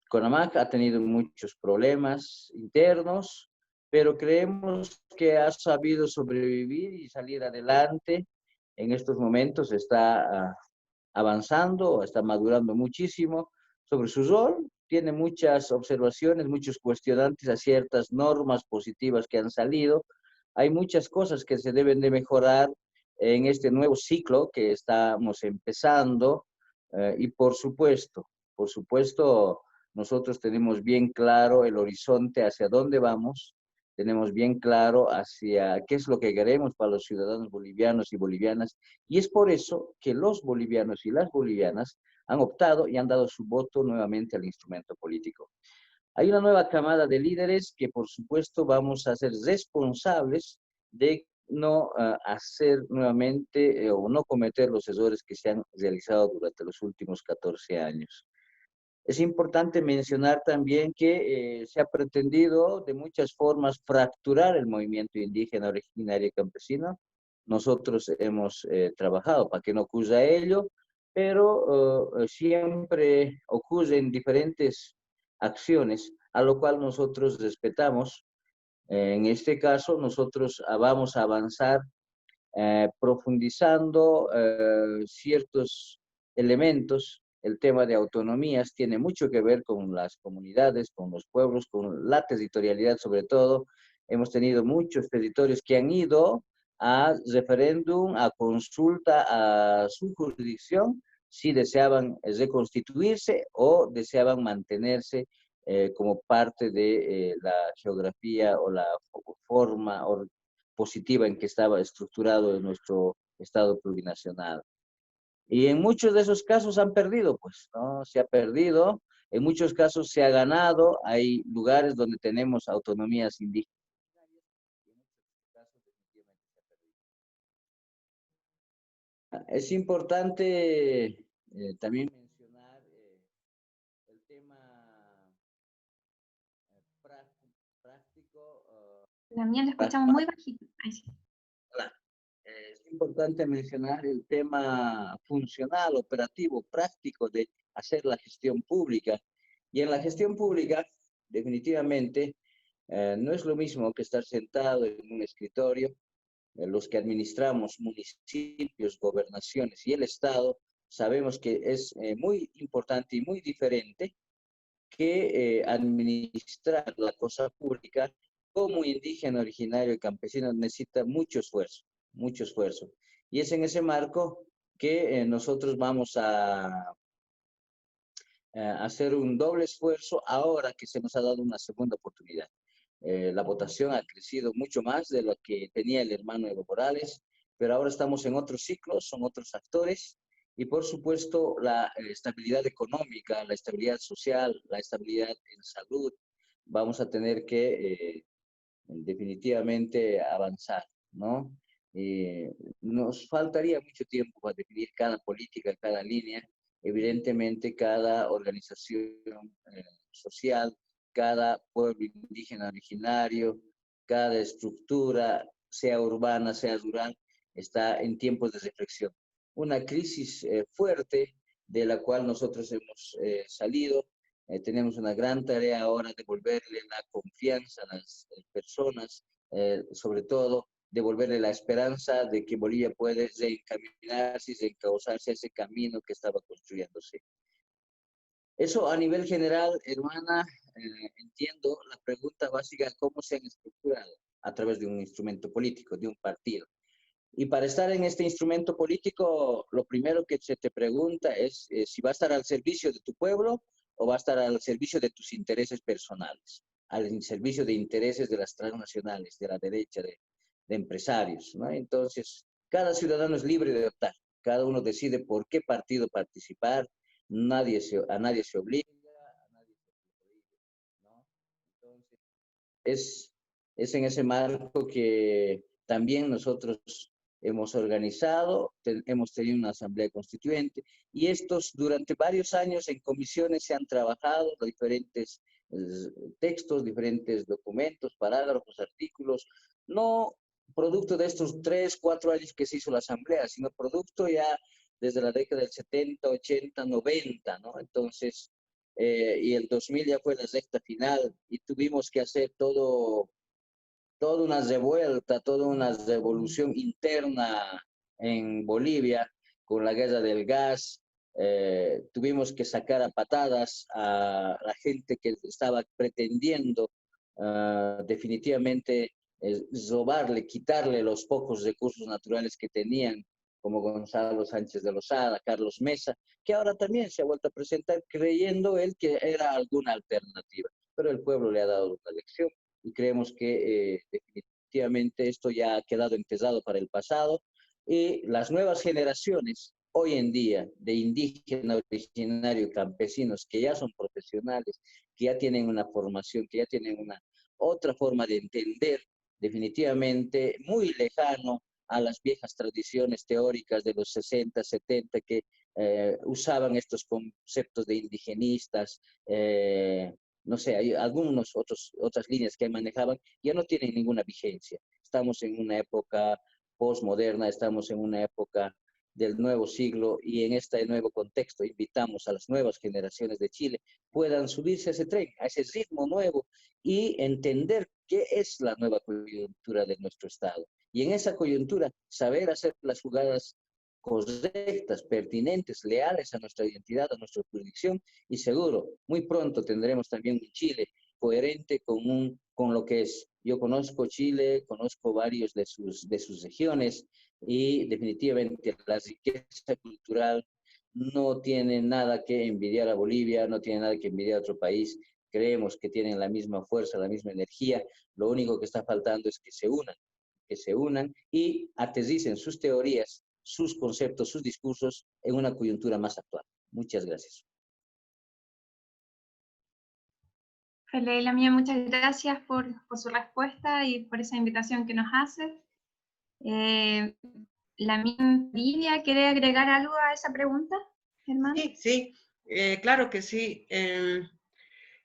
CONAMAC ha tenido muchos problemas internos, pero creemos que ha sabido sobrevivir y salir adelante. En estos momentos está avanzando, está madurando muchísimo sobre su rol. Tiene muchas observaciones, muchos cuestionantes a ciertas normas positivas que han salido. Hay muchas cosas que se deben de mejorar en este nuevo ciclo que estamos empezando, y por supuesto, nosotros tenemos bien claro el horizonte hacia dónde vamos, tenemos bien claro hacia qué es lo que queremos para los ciudadanos bolivianos y bolivianas, y es por eso que los bolivianos y las bolivianas han optado y han dado su voto nuevamente al instrumento político. Hay una nueva camada de líderes que por supuesto vamos a ser responsables de no hacer nuevamente o no cometer los errores que se han realizado durante los últimos 14 años. Es importante mencionar también que se ha pretendido de muchas formas fracturar el movimiento indígena originario y campesino. Nosotros hemos trabajado para que no ocurra ello, pero siempre ocurren diferentes acciones, a lo cual nosotros respetamos. En este caso, nosotros vamos a avanzar profundizando ciertos elementos. El tema de autonomías tiene mucho que ver con las comunidades, con los pueblos, con la territorialidad sobre todo. hemos tenido muchos territorios que han ido a referéndum, a consulta a su jurisdicción, si deseaban reconstituirse o deseaban mantenerse como parte de la geografía o la forma positiva en que estaba estructurado en nuestro Estado plurinacional. Y en muchos de esos casos han perdido, pues, ¿no? Se ha perdido, en muchos casos se ha ganado, hay lugares donde tenemos autonomías indígenas, y en muchos casos definitivamente se ha perdido. Es importante también mencionar el tema práctico. También lo escuchamos muy bajito. Ahí sí. Es importante mencionar el tema funcional, operativo, práctico de hacer la gestión pública. Y en la gestión pública, definitivamente, no es lo mismo que estar sentado en un escritorio. Los que administramos municipios, gobernaciones y el Estado, sabemos que es muy importante y muy diferente que administrar la cosa pública como indígena, originario y campesino necesita mucho esfuerzo, mucho esfuerzo. Y es en ese marco que nosotros vamos a hacer un doble esfuerzo ahora que se nos ha dado una segunda oportunidad. La votación ha crecido mucho más de lo que tenía el hermano Evo Morales, pero ahora estamos en otros ciclos, son otros actores, y por supuesto la estabilidad económica, la estabilidad social, la estabilidad en salud, vamos a tener que definitivamente avanzar, ¿no? Nos faltaría mucho tiempo para definir cada política, cada línea. Evidentemente, cada organización social, cada pueblo indígena originario, cada estructura, sea urbana, sea rural, está en tiempos de reflexión. Una crisis fuerte de la cual nosotros hemos salido. Tenemos una gran tarea ahora de devolverle la confianza a las personas, sobre todo devolverle la esperanza de que Bolivia puede reencaminarse y reencauzarse a ese camino que estaba construyéndose. Eso a nivel general, hermana, entiendo la pregunta básica, ¿cómo se han estructurado? A través de un instrumento político, de un partido. Y para estar en este instrumento político, lo primero que se te pregunta es si va a estar al servicio de tu pueblo o va a estar al servicio de tus intereses personales, al servicio de intereses de las transnacionales, de la derecha, de empresarios, ¿no? Entonces, cada ciudadano es libre de optar, cada uno decide por qué partido participar, a nadie se obliga, a nadie se prohíbe, ¿no? Entonces, es en ese marco que también nosotros hemos organizado, hemos tenido una asamblea constituyente y estos durante varios años en comisiones se han trabajado diferentes textos, diferentes documentos, parágrafos, artículos, no producto de estos 3, 4 años que se hizo la asamblea, sino producto ya desde la década del 70, 80, 90, ¿no? Entonces, y el 2000 ya fue la recta final y tuvimos que hacer toda una revuelta, toda una revolución interna en Bolivia con la guerra del gas. Tuvimos que sacar a patadas a la gente que estaba pretendiendo definitivamente robarle, quitarle los pocos recursos naturales que tenían, como Gonzalo Sánchez de Lozada, Carlos Mesa, que ahora también se ha vuelto a presentar creyendo él que era alguna alternativa. Pero el pueblo le ha dado una lección y creemos que definitivamente esto ya ha quedado enterrado para el pasado y las nuevas generaciones hoy en día de indígenas, originarios, campesinos que ya son profesionales, que ya tienen una formación, que ya tienen una otra forma de entender, definitivamente muy lejano a las viejas tradiciones teóricas de los 60, 70 que usaban estos conceptos de indigenistas, no sé, hay otras líneas que manejaban, ya no tienen ninguna vigencia. Estamos en una época postmoderna, estamos en una época del nuevo siglo y en este nuevo contexto invitamos a las nuevas generaciones de Chile puedan subirse a ese tren, a ese ritmo nuevo y entender qué es la nueva coyuntura de nuestro Estado. Y en esa coyuntura, saber hacer las jugadas correctas, pertinentes, leales a nuestra identidad, a nuestra jurisdicción y seguro, muy pronto tendremos también un Chile coherente con lo que es. Yo conozco Chile, conozco varios de sus regiones y definitivamente la riqueza cultural no tiene nada que envidiar a Bolivia, no tiene nada que envidiar a otro país. Creemos que tienen la misma fuerza, la misma energía. Lo único que está faltando es que se unan y aterricen sus teorías, sus conceptos, sus discursos en una coyuntura más actual. Muchas gracias. Leila Mía, muchas gracias por su respuesta y por esa invitación que nos hace. Lamin Lidia, ¿quiere agregar algo a esa pregunta, Germán? Sí, claro que sí.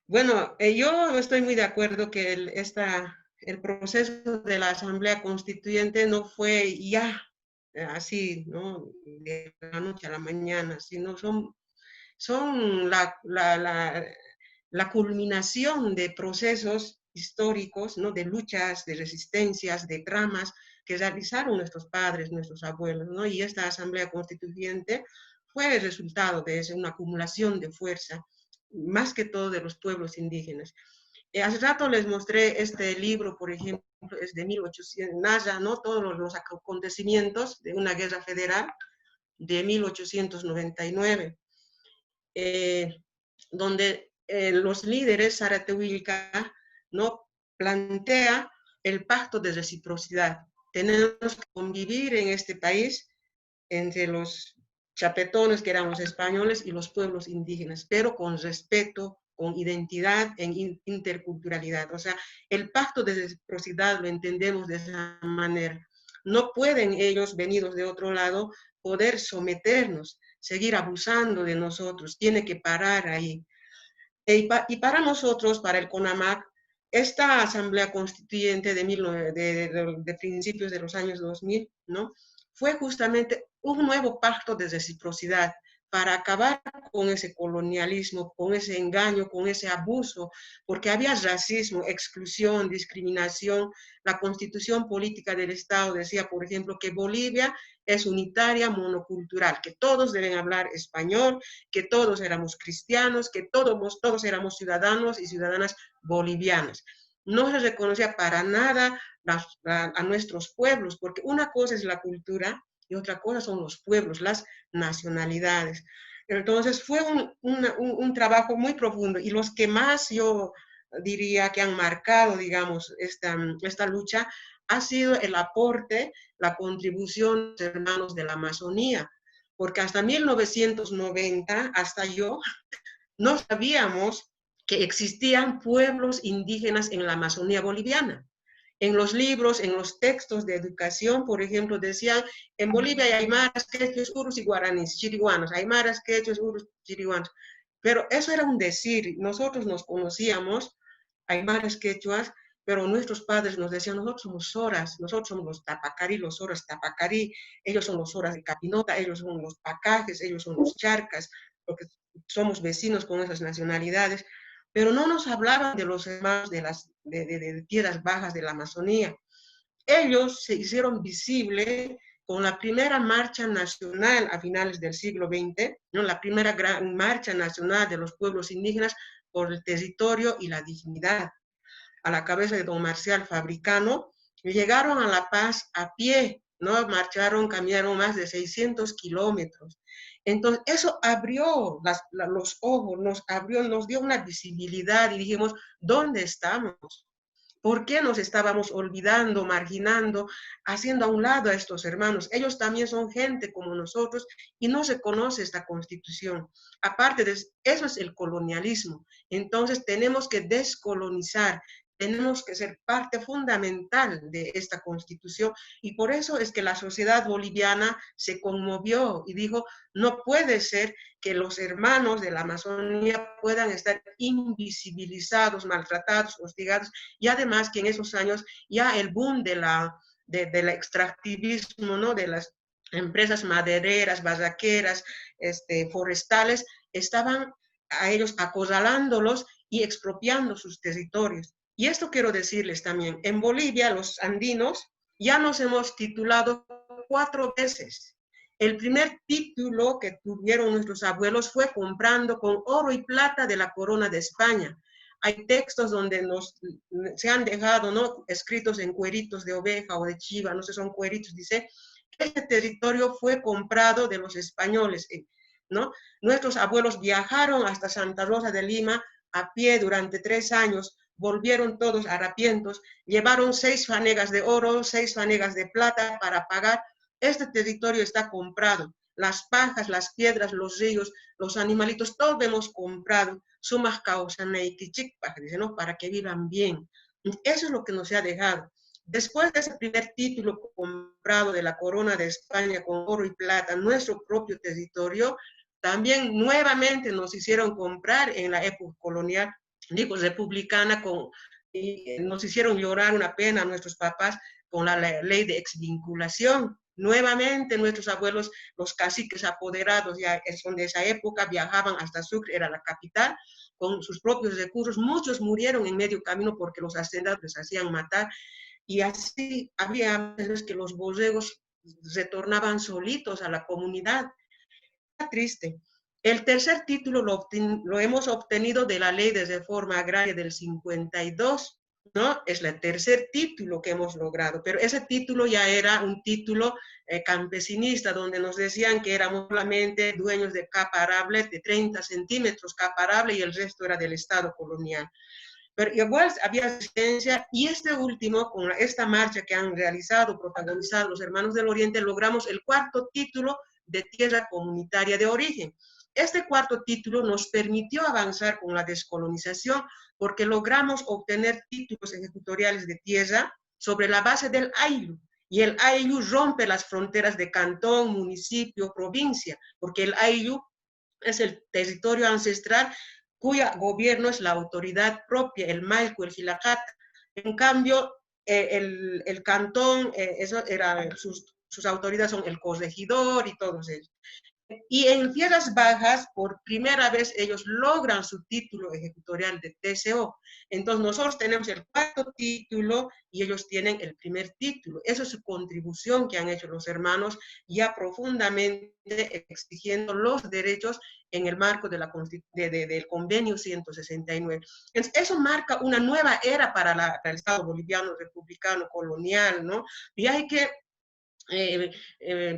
Bueno, yo estoy muy de acuerdo que el proceso de la Asamblea Constituyente no fue ya así, ¿no? De la noche a la mañana, sino son la culminación de procesos históricos, ¿no? De luchas, de resistencias, de tramas que realizaron nuestros padres, nuestros abuelos, ¿no? Y esta Asamblea Constituyente fue el resultado de una acumulación de fuerza, más que todo de los pueblos indígenas. Hace rato les mostré este libro, por ejemplo, es de 1800, narra, ¿no? Todos los acontecimientos de una guerra federal de 1899, donde los líderes Zaratehuilca, ¿no? Plantea el pacto de reciprocidad. Tenemos que convivir en este país entre los chapetones, que eran los españoles, y los pueblos indígenas, pero con respeto, con identidad, en interculturalidad. O sea, el pacto de reciprocidad lo entendemos de esa manera. No pueden ellos, venidos de otro lado, poder someternos, seguir abusando de nosotros. Tiene que parar ahí. Y para nosotros, para el CONAMAC, esta Asamblea Constituyente de principios de los años 2000, ¿no? Fue justamente un nuevo pacto de reciprocidad para acabar con ese colonialismo, con ese engaño, con ese abuso, porque había racismo, exclusión, discriminación. La Constitución Política del Estado decía, por ejemplo, que Bolivia es unitaria, monocultural, que todos deben hablar español, que todos éramos cristianos, que todos éramos ciudadanos y ciudadanas bolivianas. No se reconocía para nada a nuestros pueblos, porque una cosa es la cultura y otra cosa son los pueblos, las nacionalidades. Entonces fue un trabajo muy profundo, y los que más yo diría que han marcado, digamos, esta lucha ha sido el aporte, la contribución de los hermanos de la Amazonía, porque hasta 1990, hasta yo, no sabíamos que existían pueblos indígenas en la Amazonía boliviana. En los libros, en los textos de educación, por ejemplo, decían, en Bolivia hay aymaras, quechuas, urus y guaraníes, chiriguanos, aymaras, quechuas, urus, chiriguanos. Pero eso era un decir. Nosotros nos conocíamos, aymaras, quechuas, pero nuestros padres nos decían, nosotros somos soras, nosotros somos los tapacarí, los soras tapacarí, ellos son los soras de Capinota, ellos son los pacajes, ellos son los charcas, porque somos vecinos con esas nacionalidades. Pero no nos hablaban de los hermanos de tierras bajas de la Amazonía. Ellos se hicieron visibles con la primera marcha nacional a finales del siglo XX, ¿no? La primera gran marcha nacional de los pueblos indígenas por el territorio y la dignidad, a la cabeza de don Marcial Fabricano. Llegaron a La Paz a pie, ¿no? Marcharon, caminaron más de 600 kilómetros. Entonces, eso abrió los ojos, nos dio una visibilidad, y dijimos, ¿dónde estamos? ¿Por qué nos estábamos olvidando, marginando, haciendo a un lado a estos hermanos? Ellos también son gente como nosotros y no se conoce esta Constitución. Aparte de eso, es el colonialismo. Entonces, tenemos que descolonizar. Tenemos que ser parte fundamental de esta Constitución, y por eso es que la sociedad boliviana se conmovió y dijo, no puede ser que los hermanos de la Amazonía puedan estar invisibilizados, maltratados, hostigados, y además que en esos años ya el boom del extractivismo, ¿no? De las empresas madereras, barraqueras, forestales, estaban a ellos acorralándolos y expropiando sus territorios. Y esto quiero decirles también, en Bolivia, los andinos, ya nos hemos titulado 4 veces. El primer título que tuvieron nuestros abuelos fue comprando con oro y plata de la corona de España. hay textos donde se han dejado, ¿no?, escritos en cueritos de oveja o de chiva, no sé, son cueritos, dice, este territorio fue comprado de los españoles, ¿no? Nuestros abuelos viajaron hasta Santa Rosa de Lima a pie durante 3 años, volvieron todos harapientos, llevaron 6 fanegas de oro, 6 fanegas de plata para pagar. Este territorio está comprado. Las pajas, las piedras, los ríos, los animalitos, todo hemos comprado. Sumas dice, ¿no?, para que vivan bien. Eso es lo que nos ha dejado. Después de ese primer título comprado de la corona de España con oro y plata, nuestro propio territorio, también nuevamente nos hicieron comprar en la época colonial, digo, republicana, y nos hicieron llorar una pena a nuestros papás con la ley de exvinculación. Nuevamente nuestros abuelos, los caciques apoderados, ya son de esa época, viajaban hasta Sucre, era la capital, con sus propios recursos. Muchos murieron en medio camino porque los hacendados les hacían matar. Y así había veces que los borregos retornaban solitos a la comunidad. Está triste. El tercer título lo hemos obtenido de la Ley de Reforma Agraria del 52, ¿no? Es el tercer título que hemos logrado, pero ese título ya era un título campesinista, donde nos decían que éramos solamente dueños de capa arable, de 30 centímetros capa arable, y el resto era del Estado colonial. Pero igual había resistencia, y este último, con esta marcha que han realizado, protagonizado los Hermanos del Oriente, logramos el 4º título de tierra comunitaria de origen. Este 4º título nos permitió avanzar con la descolonización, porque logramos obtener títulos ejecutoriales de tierra sobre la base del Ayllu, y el Ayllu rompe las fronteras de cantón, municipio, provincia, porque el Ayllu es el territorio ancestral cuyo gobierno es la autoridad propia, el Maico, el Jilacat. En cambio, el cantón, sus autoridades son el corregidor y todos ellos. Y en tierras bajas, por primera vez, ellos logran su título ejecutorial de TCO. Entonces, nosotros tenemos el 4º título y ellos tienen el primer título. Esa es su contribución que han hecho los hermanos, ya profundamente exigiendo los derechos en el marco de del convenio 169. Entonces, eso marca una nueva era para el Estado boliviano republicano colonial, ¿no? Y hay que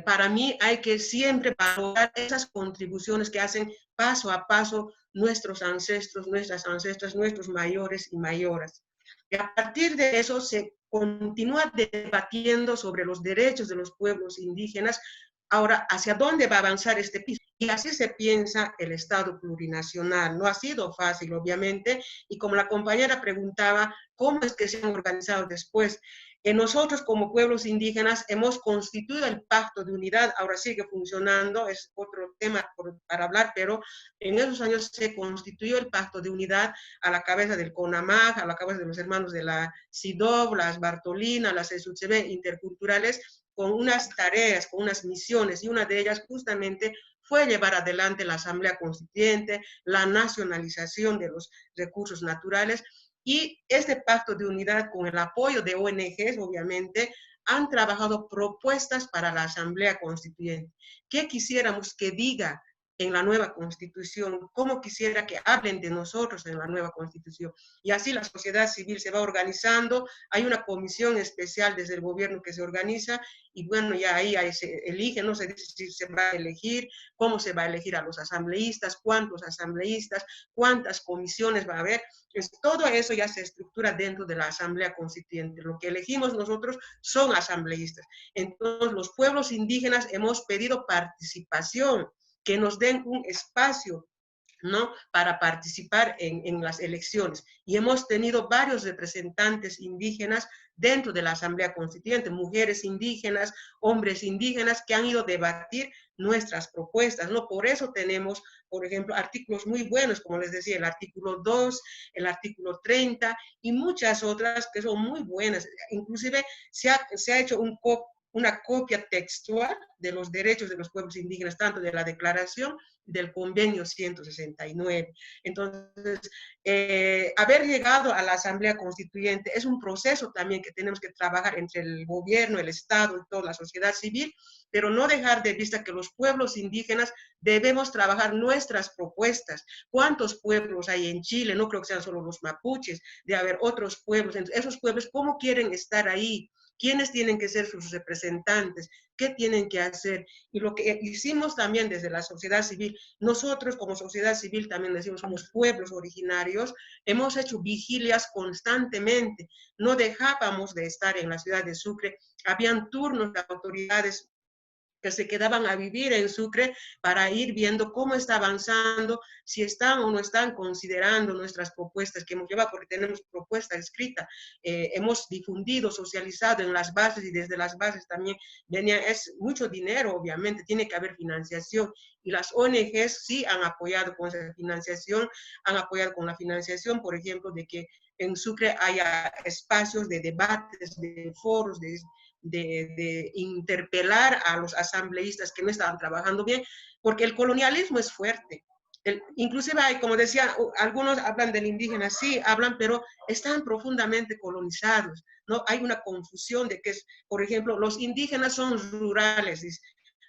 para mí hay que siempre valorar esas contribuciones que hacen paso a paso nuestros ancestros, nuestras ancestras, nuestros mayores y mayoras. Y a partir de eso se continúa debatiendo sobre los derechos de los pueblos indígenas. Ahora, ¿hacia dónde va a avanzar este piso? Y así se piensa el Estado plurinacional. No ha sido fácil, obviamente, y como la compañera preguntaba, ¿cómo es que se han organizado después? Nosotros como pueblos indígenas hemos constituido el Pacto de Unidad, ahora sigue funcionando, es otro tema para hablar, pero en esos años se constituyó el Pacto de Unidad a la cabeza del CONAMAG, a la cabeza de los hermanos de la CIDOB, las Bartolina, las SUCB interculturales, con unas tareas, con unas misiones, y una de ellas justamente fue llevar adelante la Asamblea Constituyente, la nacionalización de los recursos naturales. Y este pacto de unidad, con el apoyo de ONGs, obviamente, han trabajado propuestas para la Asamblea Constituyente. ¿Qué quisiéramos que diga en la nueva Constitución? ¿Cómo quisiera que hablen de nosotros en la nueva Constitución? Y así la sociedad civil se va organizando. Hay una comisión especial desde el gobierno que se organiza, y bueno, ya ahí se elige, no se dice si se va a elegir, cómo se va a elegir a los asambleístas, cuántos asambleístas, cuántas comisiones va a haber. Entonces, todo eso ya se estructura dentro de la Asamblea Constituyente. Lo que elegimos nosotros son asambleístas. Entonces, los pueblos indígenas hemos pedido participación, que nos den un espacio, ¿no?, para participar en las elecciones. Y hemos tenido varios representantes indígenas dentro de la Asamblea Constituyente, mujeres indígenas, hombres indígenas, que han ido a debatir nuestras propuestas, ¿no? Por eso tenemos, por ejemplo, artículos muy buenos, como les decía, el artículo 2, el artículo 30, y muchas otras que son muy buenas. Inclusive se ha hecho un una copia textual de los derechos de los pueblos indígenas, tanto de la Declaración del Convenio 169. Entonces, haber llegado a la Asamblea Constituyente es un proceso también que tenemos que trabajar entre el gobierno, el Estado y toda la sociedad civil, pero no dejar de vista que los pueblos indígenas debemos trabajar nuestras propuestas. ¿Cuántos pueblos hay en Chile? No creo que sean solo los mapuches, de haber otros pueblos. Entonces, esos pueblos, ¿cómo quieren estar ahí? ¿Quiénes tienen que ser sus representantes? ¿Qué tienen que hacer? Y lo que hicimos también desde la sociedad civil, nosotros como sociedad civil también decimos, somos pueblos originarios, hemos hecho vigilias constantemente, no dejábamos de estar en la ciudad de Sucre, habían turnos de autoridades que se quedaban a vivir en Sucre para ir viendo cómo está avanzando, si están o no están considerando nuestras propuestas que hemos llevado, porque tenemos propuesta escrita, hemos difundido, socializado en las bases y desde las bases también venía, es mucho dinero obviamente, tiene que haber financiación y las ONGs sí han apoyado con esa financiación, han apoyado con la financiación, por ejemplo, de que en Sucre haya espacios de debates, de foros, de interpelar a los asambleístas que no estaban trabajando bien, porque el colonialismo es fuerte. Inclusive hay, como decía, algunos hablan del indígena, sí, hablan, pero están profundamente colonizados, ¿no? Hay una confusión de que, por ejemplo, los indígenas son rurales, dice.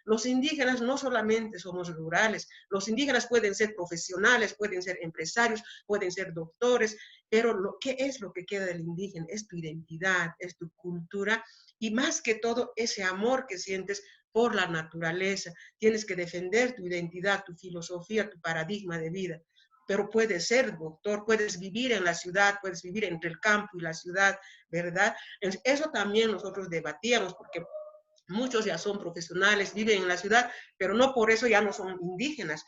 Los indígenas no solamente somos rurales, los indígenas pueden ser profesionales, pueden ser empresarios, pueden ser doctores, pero ¿qué es lo que queda del indígena? Es tu identidad, es tu cultura y más que todo ese amor que sientes por la naturaleza. Tienes que defender tu identidad, tu filosofía, tu paradigma de vida. Pero puedes ser doctor, puedes vivir en la ciudad, puedes vivir entre el campo y la ciudad, ¿verdad? Eso también nosotros debatíamos porque muchos ya son profesionales, viven en la ciudad, pero no por eso ya no son indígenas,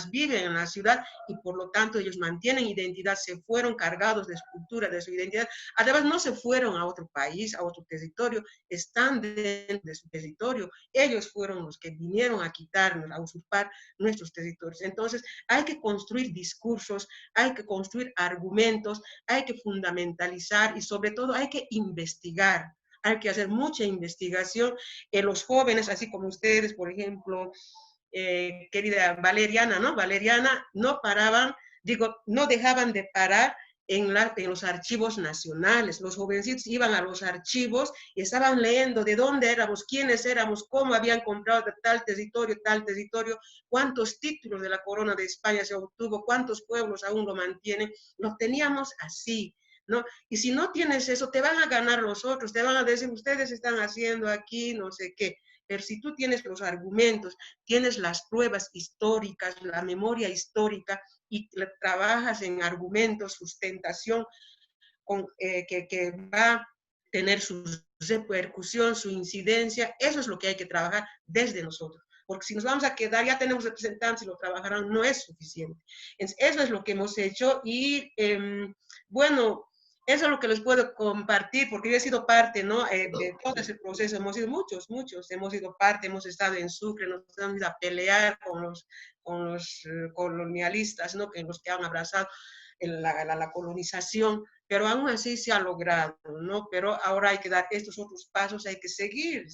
viven en la ciudad y por lo tanto ellos mantienen identidad, se fueron cargados de su cultura, de su identidad. Además no se fueron a otro país, a otro territorio, están dentro de su territorio. Ellos fueron los que vinieron a quitarnos, a usurpar nuestros territorios. Entonces hay que construir discursos, hay que construir argumentos, hay que fundamentalizar y sobre todo hay que investigar. Hay que hacer mucha investigación. Los jóvenes, así como ustedes, por ejemplo, querida Valeriana, ¿no? Valeriana, no paraban, no dejaban de parar en los archivos nacionales. Los jovencitos iban a los archivos y estaban leyendo de dónde éramos, quiénes éramos, cómo habían comprado de tal territorio, cuántos títulos de la corona de España se obtuvo, cuántos pueblos aún lo mantienen. Lo teníamos así, ¿no? Y si no tienes eso, te van a ganar los otros, te van a decir, ustedes están haciendo aquí no sé qué. Pero si tú tienes los argumentos, tienes las pruebas históricas, la memoria histórica, y trabajas en argumentos, sustentación, que va a tener su repercusión, su incidencia, eso es lo que hay que trabajar desde nosotros. Porque si nos vamos a quedar, ya tenemos representantes y lo trabajarán, no es suficiente. Entonces, eso es lo que hemos hecho y, bueno, eso es lo que les puedo compartir, porque yo he sido parte, ¿no? De todo ese proceso, hemos sido muchos, hemos sido parte, hemos estado en Sucre, nos hemos ido a pelear con los colonialistas, ¿no? Los que han abrazado la colonización, pero aún así se ha logrado, ¿no? Pero ahora hay que dar estos otros pasos, hay que seguir,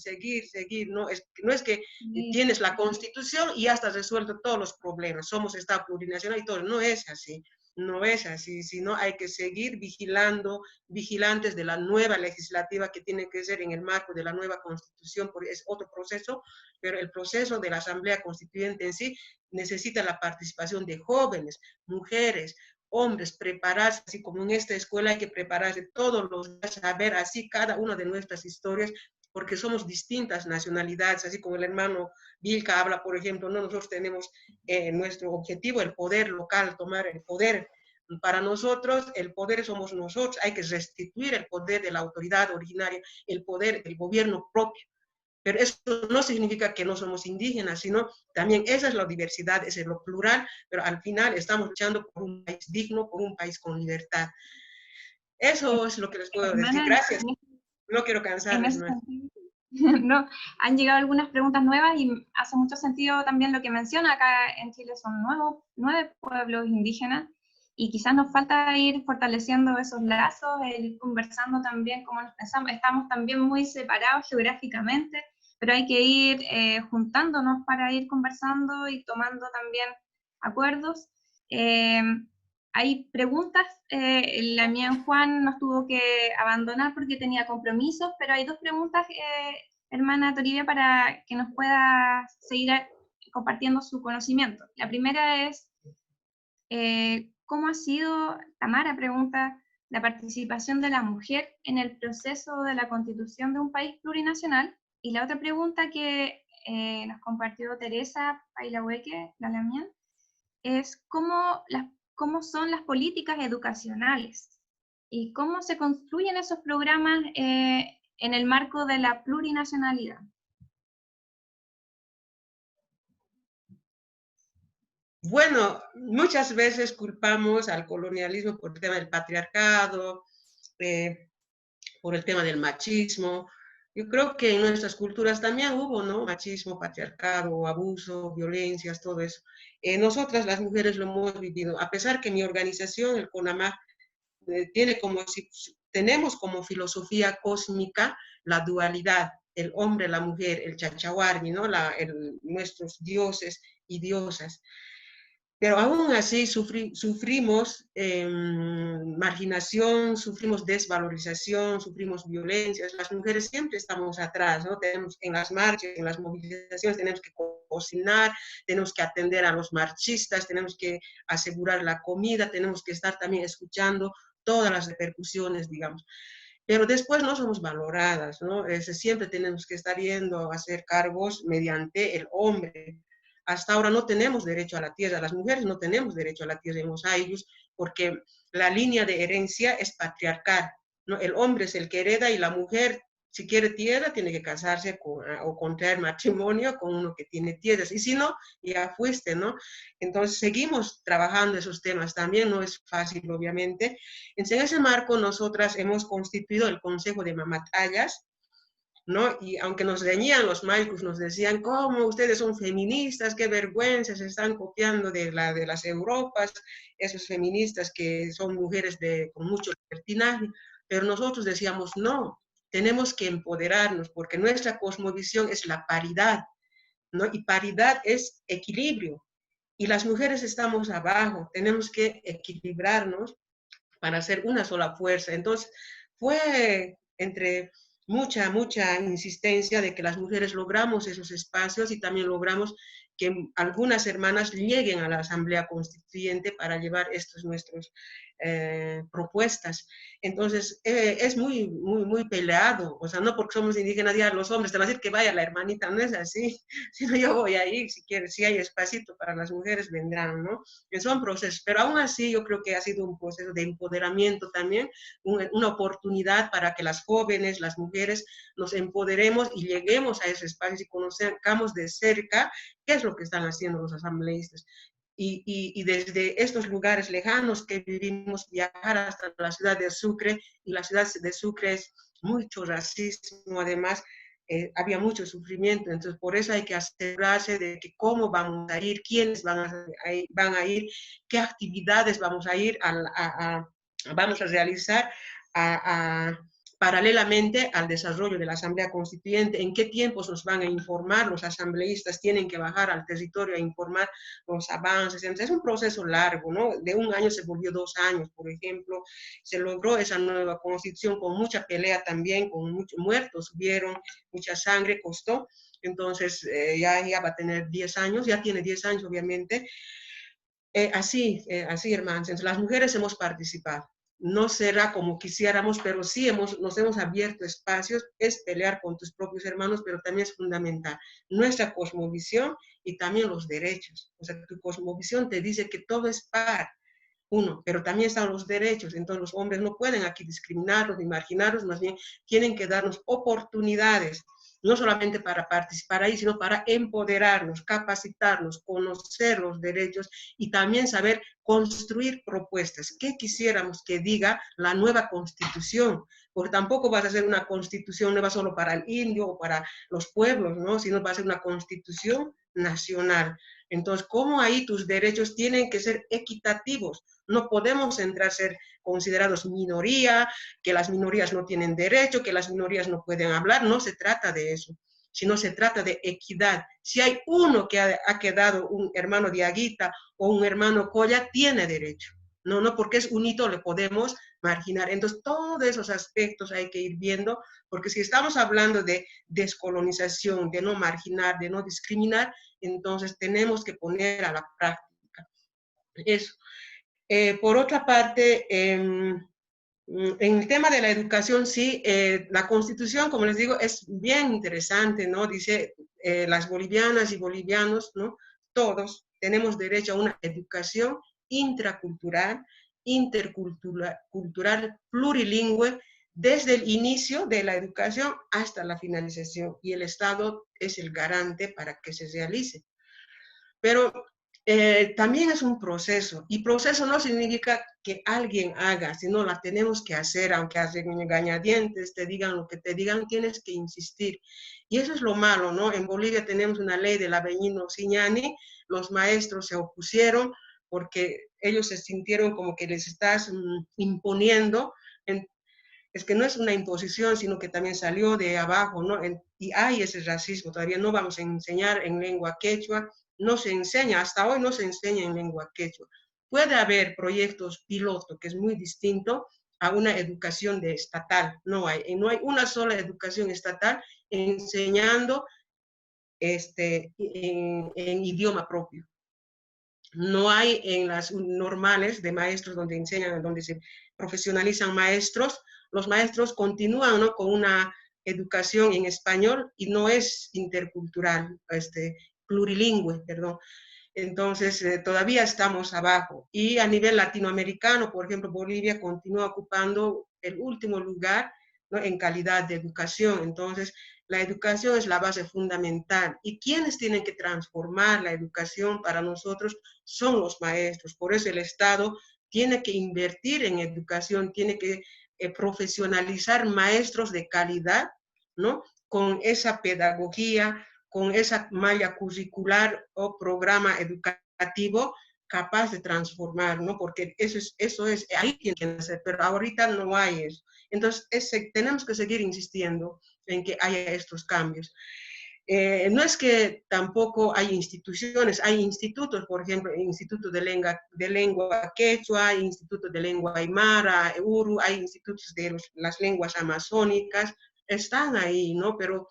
¿no? No es que tienes la Constitución y ya estás resuelto todos los problemas, somos Estado plurinacional y todo, no es así. No es así, sino hay que seguir vigilantes de la nueva legislativa que tiene que ser en el marco de la nueva Constitución, porque es otro proceso, pero el proceso de la Asamblea Constituyente en sí necesita la participación de jóvenes, mujeres, hombres, prepararse, así como en esta escuela hay que prepararse todos los días a ver así cada una de nuestras historias, porque somos distintas nacionalidades, así como el hermano Vilca habla, por ejemplo, ¿no? Nosotros tenemos nuestro objetivo, el poder local, tomar el poder. Para nosotros, el poder somos nosotros, hay que restituir el poder de la autoridad originaria, el poder del gobierno propio. Pero eso no significa que no somos indígenas, sino también esa es la diversidad, ese es lo plural, pero al final estamos luchando por un país digno, por un país con libertad. Eso es lo que les puedo decir. Gracias. No quiero cansarles más. No, han llegado algunas preguntas nuevas y hace mucho sentido también lo que menciona. Acá en Chile son 9 pueblos indígenas y quizás nos falta ir fortaleciendo esos lazos, ir conversando también, como nos pensamos, estamos también muy separados geográficamente, pero hay que ir juntándonos para ir conversando y tomando también acuerdos. Hay preguntas, la mía en Juan nos tuvo que abandonar porque tenía compromisos, pero hay dos preguntas, hermana Toribia, para que nos pueda seguir compartiendo su conocimiento. La primera es, ¿cómo ha sido, Tamara pregunta, la participación de la mujer en el proceso de la constitución de un país plurinacional? Y la otra pregunta que nos compartió Teresa Pailahueque, la mía, es cómo son las políticas educacionales y cómo se construyen esos programas en el marco de la plurinacionalidad. Bueno, muchas veces culpamos al colonialismo por el tema del patriarcado, por el tema del machismo. Yo creo que en nuestras culturas también hubo, ¿no? Machismo, patriarcado, abuso, violencias, todo eso. Nosotras las mujeres lo hemos vivido, a pesar que mi organización, el CONAMAC, tenemos como filosofía cósmica la dualidad, el hombre, la mujer, el chachahuarmi, ¿no? Nuestros dioses y diosas. Pero aún así sufrimos marginación, sufrimos desvalorización, sufrimos violencias. Las mujeres siempre estamos atrás, ¿no? En las marchas, en las movilizaciones, tenemos que cocinar, tenemos que atender a los marchistas, tenemos que asegurar la comida, tenemos que estar también escuchando todas las repercusiones, digamos. Pero después no somos valoradas, ¿no? Siempre tenemos que estar yendo a hacer cargos mediante el hombre. Hasta ahora no tenemos derecho a la tierra, las mujeres no tenemos derecho a la tierra en los Ayllus, porque la línea de herencia es patriarcal, ¿no? El hombre es el que hereda y la mujer, si quiere tierra, tiene que casarse o contraer matrimonio con uno que tiene tierras, y si no, ya fuiste, ¿no? Entonces seguimos trabajando esos temas, también no es fácil, obviamente. En ese marco, nosotras hemos constituido el Consejo de Mamatayas, ¿no? Y aunque nos reñían los maicos, nos decían, ¿cómo ustedes son feministas? ¡Qué vergüenza! Se están copiando de las Europas, esos feministas que son mujeres con mucho libertinaje. Pero nosotros decíamos, no, tenemos que empoderarnos, porque nuestra cosmovisión es la paridad, ¿no? Y paridad es equilibrio. Y las mujeres estamos abajo, tenemos que equilibrarnos para hacer una sola fuerza. Entonces, fue entre mucha insistencia de que las mujeres logramos esos espacios y también logramos que algunas hermanas lleguen a la Asamblea Constituyente para llevar estos nuestros propuestas. Entonces, es muy peleado, o sea, no porque somos indígenas ya los hombres te van a decir que vaya la hermanita, no es así, sino yo voy a ir, si quieres, si hay espacito para las mujeres vendrán, ¿no? Que son procesos, pero aún así yo creo que ha sido un proceso de empoderamiento también, una oportunidad para que las jóvenes, las mujeres, nos empoderemos y lleguemos a esos espacios y conozcamos de cerca qué es lo que están haciendo los asambleístas. Y desde estos lugares lejanos que vivimos, viajar hasta la ciudad de Sucre, y la ciudad de Sucre es mucho racismo, además, había mucho sufrimiento, entonces por eso hay que asegurarse de que cómo vamos a ir, quiénes van a ir, qué actividades vamos a ir, vamos a realizar paralelamente al desarrollo de la Asamblea Constituyente, en qué tiempos nos van a informar, los asambleístas tienen que bajar al territorio a informar los avances, entonces es un proceso largo, ¿no? De 1 año se volvió 2 años, por ejemplo, se logró esa nueva Constitución con mucha pelea también, con muchos muertos, hubieron mucha sangre, costó, entonces ya va a tener 10 años, ya tiene 10 años obviamente, así hermanos, entonces las mujeres hemos participado. No será como quisiéramos, pero sí nos hemos abierto espacios, es pelear con tus propios hermanos, pero también es fundamental nuestra cosmovisión y también los derechos. O sea, tu cosmovisión te dice que todo es par, uno, pero también están los derechos, entonces los hombres no pueden aquí discriminarnos ni marginarnos, más bien tienen que darnos oportunidades, no solamente para participar ahí, sino para empoderarnos, capacitarnos, conocer los derechos y también saber construir propuestas. ¿Qué quisiéramos que diga la nueva Constitución? Porque tampoco vas a hacer una Constitución nueva solo para el indio o para los pueblos, ¿no? Sino va a ser una Constitución nacional. Entonces, ¿cómo ahí tus derechos tienen que ser equitativos? No podemos entrar a ser considerados minoría, que las minorías no tienen derecho, que las minorías no pueden hablar. No se trata de eso, sino se trata de equidad. Si hay uno que ha quedado un hermano Diaguita o un hermano Colla, tiene derecho. No, porque es un hito, le podemos marginar. Entonces, todos esos aspectos hay que ir viendo, porque si estamos hablando de descolonización, de no marginar, de no discriminar, entonces tenemos que poner a la práctica eso. Por otra parte, en el tema de la educación, sí, la Constitución, como les digo, es bien interesante, ¿no? Dice, las bolivianas y bolivianos, ¿no? Todos tenemos derecho a una educación intracultural, intercultural, plurilingüe, desde el inicio de la educación hasta la finalización, y el Estado es el garante para que se realice. Pero también es un proceso, y proceso no significa que alguien haga, sino la tenemos que hacer, aunque hacen engañadientes, te digan lo que te digan, tienes que insistir. Y eso es lo malo, ¿no? En Bolivia tenemos una ley del Avelino Siñani, los maestros se opusieron porque ellos se sintieron como que les estás imponiendo. Es que no es una imposición, sino que también salió de abajo, ¿no? Y hay ese racismo, todavía no vamos a enseñar en lengua quechua, no se enseña, hasta hoy no se enseña en lengua quechua. Puede haber proyectos piloto, que es muy distinto a una educación estatal, no hay una sola educación estatal enseñando en idioma propio. No hay en las normales de maestros donde enseñan, donde se profesionalizan maestros, los maestros continúan, ¿no? Con una educación en español y no es intercultural, plurilingüe, perdón. Entonces, todavía estamos abajo. Y a nivel latinoamericano, por ejemplo, Bolivia continúa ocupando el último lugar, ¿no? En calidad de educación. Entonces, la educación es la base fundamental. ¿Y quienes tienen que transformar la educación para nosotros? Son los maestros. Por eso el Estado tiene que invertir en educación, tiene que profesionalizar maestros de calidad, ¿no? Con esa pedagogía, con esa malla curricular o programa educativo capaz de transformar, ¿no? Porque eso es, ahí tiene que hacer, pero ahorita no hay eso. Entonces, tenemos que seguir insistiendo en que haya estos cambios. No es que tampoco hay instituciones, hay institutos, por ejemplo, Instituto de Lengua Quechua, Instituto de Lengua Aymara, Uru, hay institutos de las lenguas amazónicas, están ahí, ¿no? Pero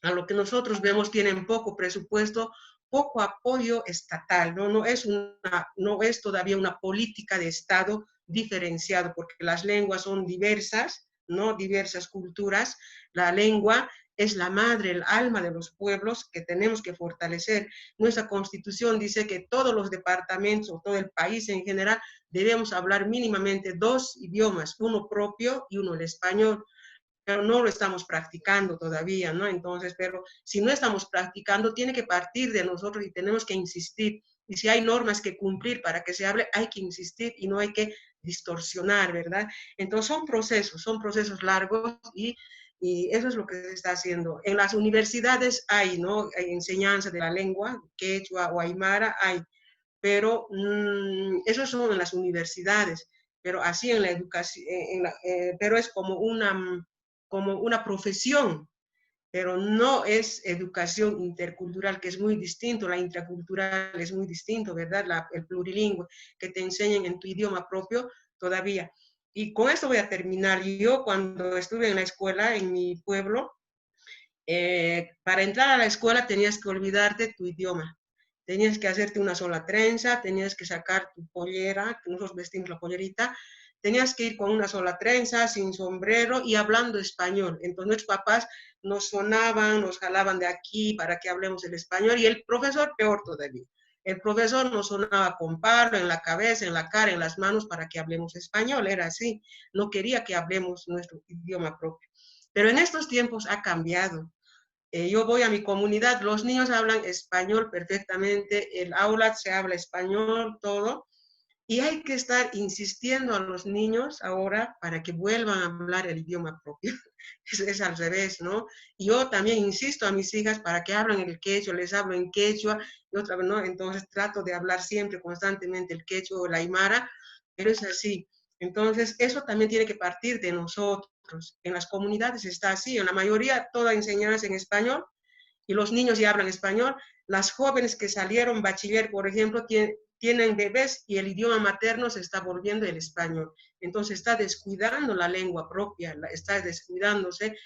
a lo que nosotros vemos tienen poco presupuesto, poco apoyo estatal, ¿no? No es todavía una política de Estado diferenciado, porque las lenguas son diversas, ¿no? Diversas culturas. La lengua es la madre, el alma de los pueblos que tenemos que fortalecer. Nuestra Constitución dice que todos los departamentos o todo el país en general debemos hablar mínimamente 2 idiomas, uno propio y uno el español, pero no lo estamos practicando todavía, ¿no? Entonces, pero si no estamos practicando, tiene que partir de nosotros y tenemos que insistir. Y si hay normas que cumplir para que se hable, hay que insistir y no hay que distorsionar, ¿verdad? Entonces, son procesos largos y eso es lo que se está haciendo. En las universidades hay, ¿no? Hay enseñanza de la lengua, quechua o aymara, hay, pero eso son en las universidades, pero así en la educación, pero es como una profesión, pero no es educación intercultural, que es muy distinto, la intracultural es muy distinto, ¿verdad? El plurilingüe, que te enseñen en tu idioma propio todavía. Y con esto voy a terminar. Yo cuando estuve en la escuela, en mi pueblo, para entrar a la escuela tenías que olvidarte tu idioma. Tenías que hacerte una sola trenza, tenías que sacar tu pollera, que nosotros vestimos la pollerita, tenías que ir con una sola trenza, sin sombrero y hablando español. Entonces nuestros papás nos sonaban, nos jalaban de aquí para que hablemos el español, y el profesor peor todavía. El profesor nos sonaba con palo en la cabeza, en la cara, en las manos para que hablemos español, era así. No quería que hablemos nuestro idioma propio. Pero en estos tiempos ha cambiado. Yo voy a mi comunidad, los niños hablan español perfectamente, el aula se habla español, todo, Y hay que estar insistiendo a los niños ahora para que vuelvan a hablar el idioma propio. Es al revés, ¿no? Yo también insisto a mis hijas para que hablen el quechua, les hablo en quechua, y otra vez, ¿no? Entonces trato de hablar siempre, constantemente el quechua o la aymara, pero es así. Entonces, eso también tiene que partir de nosotros. En las comunidades está así, en la mayoría toda enseñanza en español, y los niños ya hablan español. Las jóvenes que salieron bachiller, por ejemplo, tienen bebés y el idioma materno se está volviendo el español. Entonces está descuidando la lengua propia, está descuidándose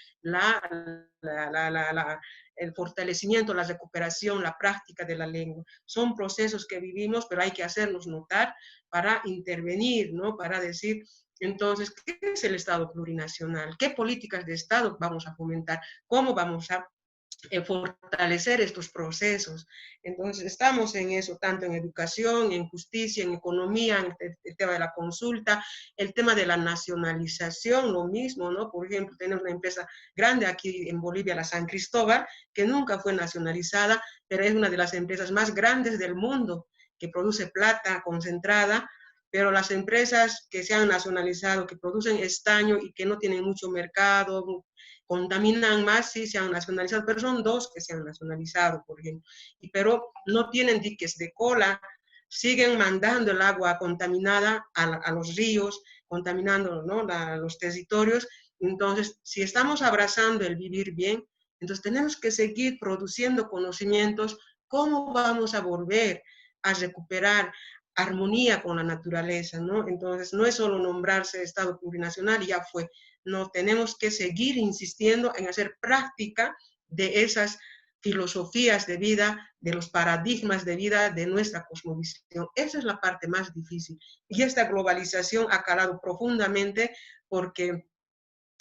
el fortalecimiento, la recuperación, la práctica de la lengua. Son procesos que vivimos, pero hay que hacerlos notar para intervenir, ¿no? Para decir, entonces, ¿qué es el Estado plurinacional? ¿Qué políticas de Estado vamos a fomentar? ¿Cómo vamos a fortalecer estos procesos? Entonces, estamos en eso, tanto en educación, en justicia, en economía, en el tema de la consulta, el tema de la nacionalización, lo mismo, ¿no? Por ejemplo, tenemos una empresa grande aquí en Bolivia, la San Cristóbal, que nunca fue nacionalizada, pero es una de las empresas más grandes del mundo, que produce plata concentrada, pero las empresas que se han nacionalizado, que producen estaño y que no tienen mucho mercado, contaminan más, sí se han nacionalizado, pero son 2 que se han nacionalizado, por ejemplo, pero no tienen diques de cola, siguen mandando el agua contaminada a los ríos, contaminando, ¿no? Los territorios. Entonces, si estamos abrazando el vivir bien, entonces tenemos que seguir produciendo conocimientos. ¿Cómo vamos a volver a recuperar armonía con la naturaleza, ¿no? Entonces, no es solo nombrarse Estado plurinacional y ya fue. No, tenemos que seguir insistiendo en hacer práctica de esas filosofías de vida, de los paradigmas de vida de nuestra cosmovisión. Esa es la parte más difícil. Y esta globalización ha calado profundamente porque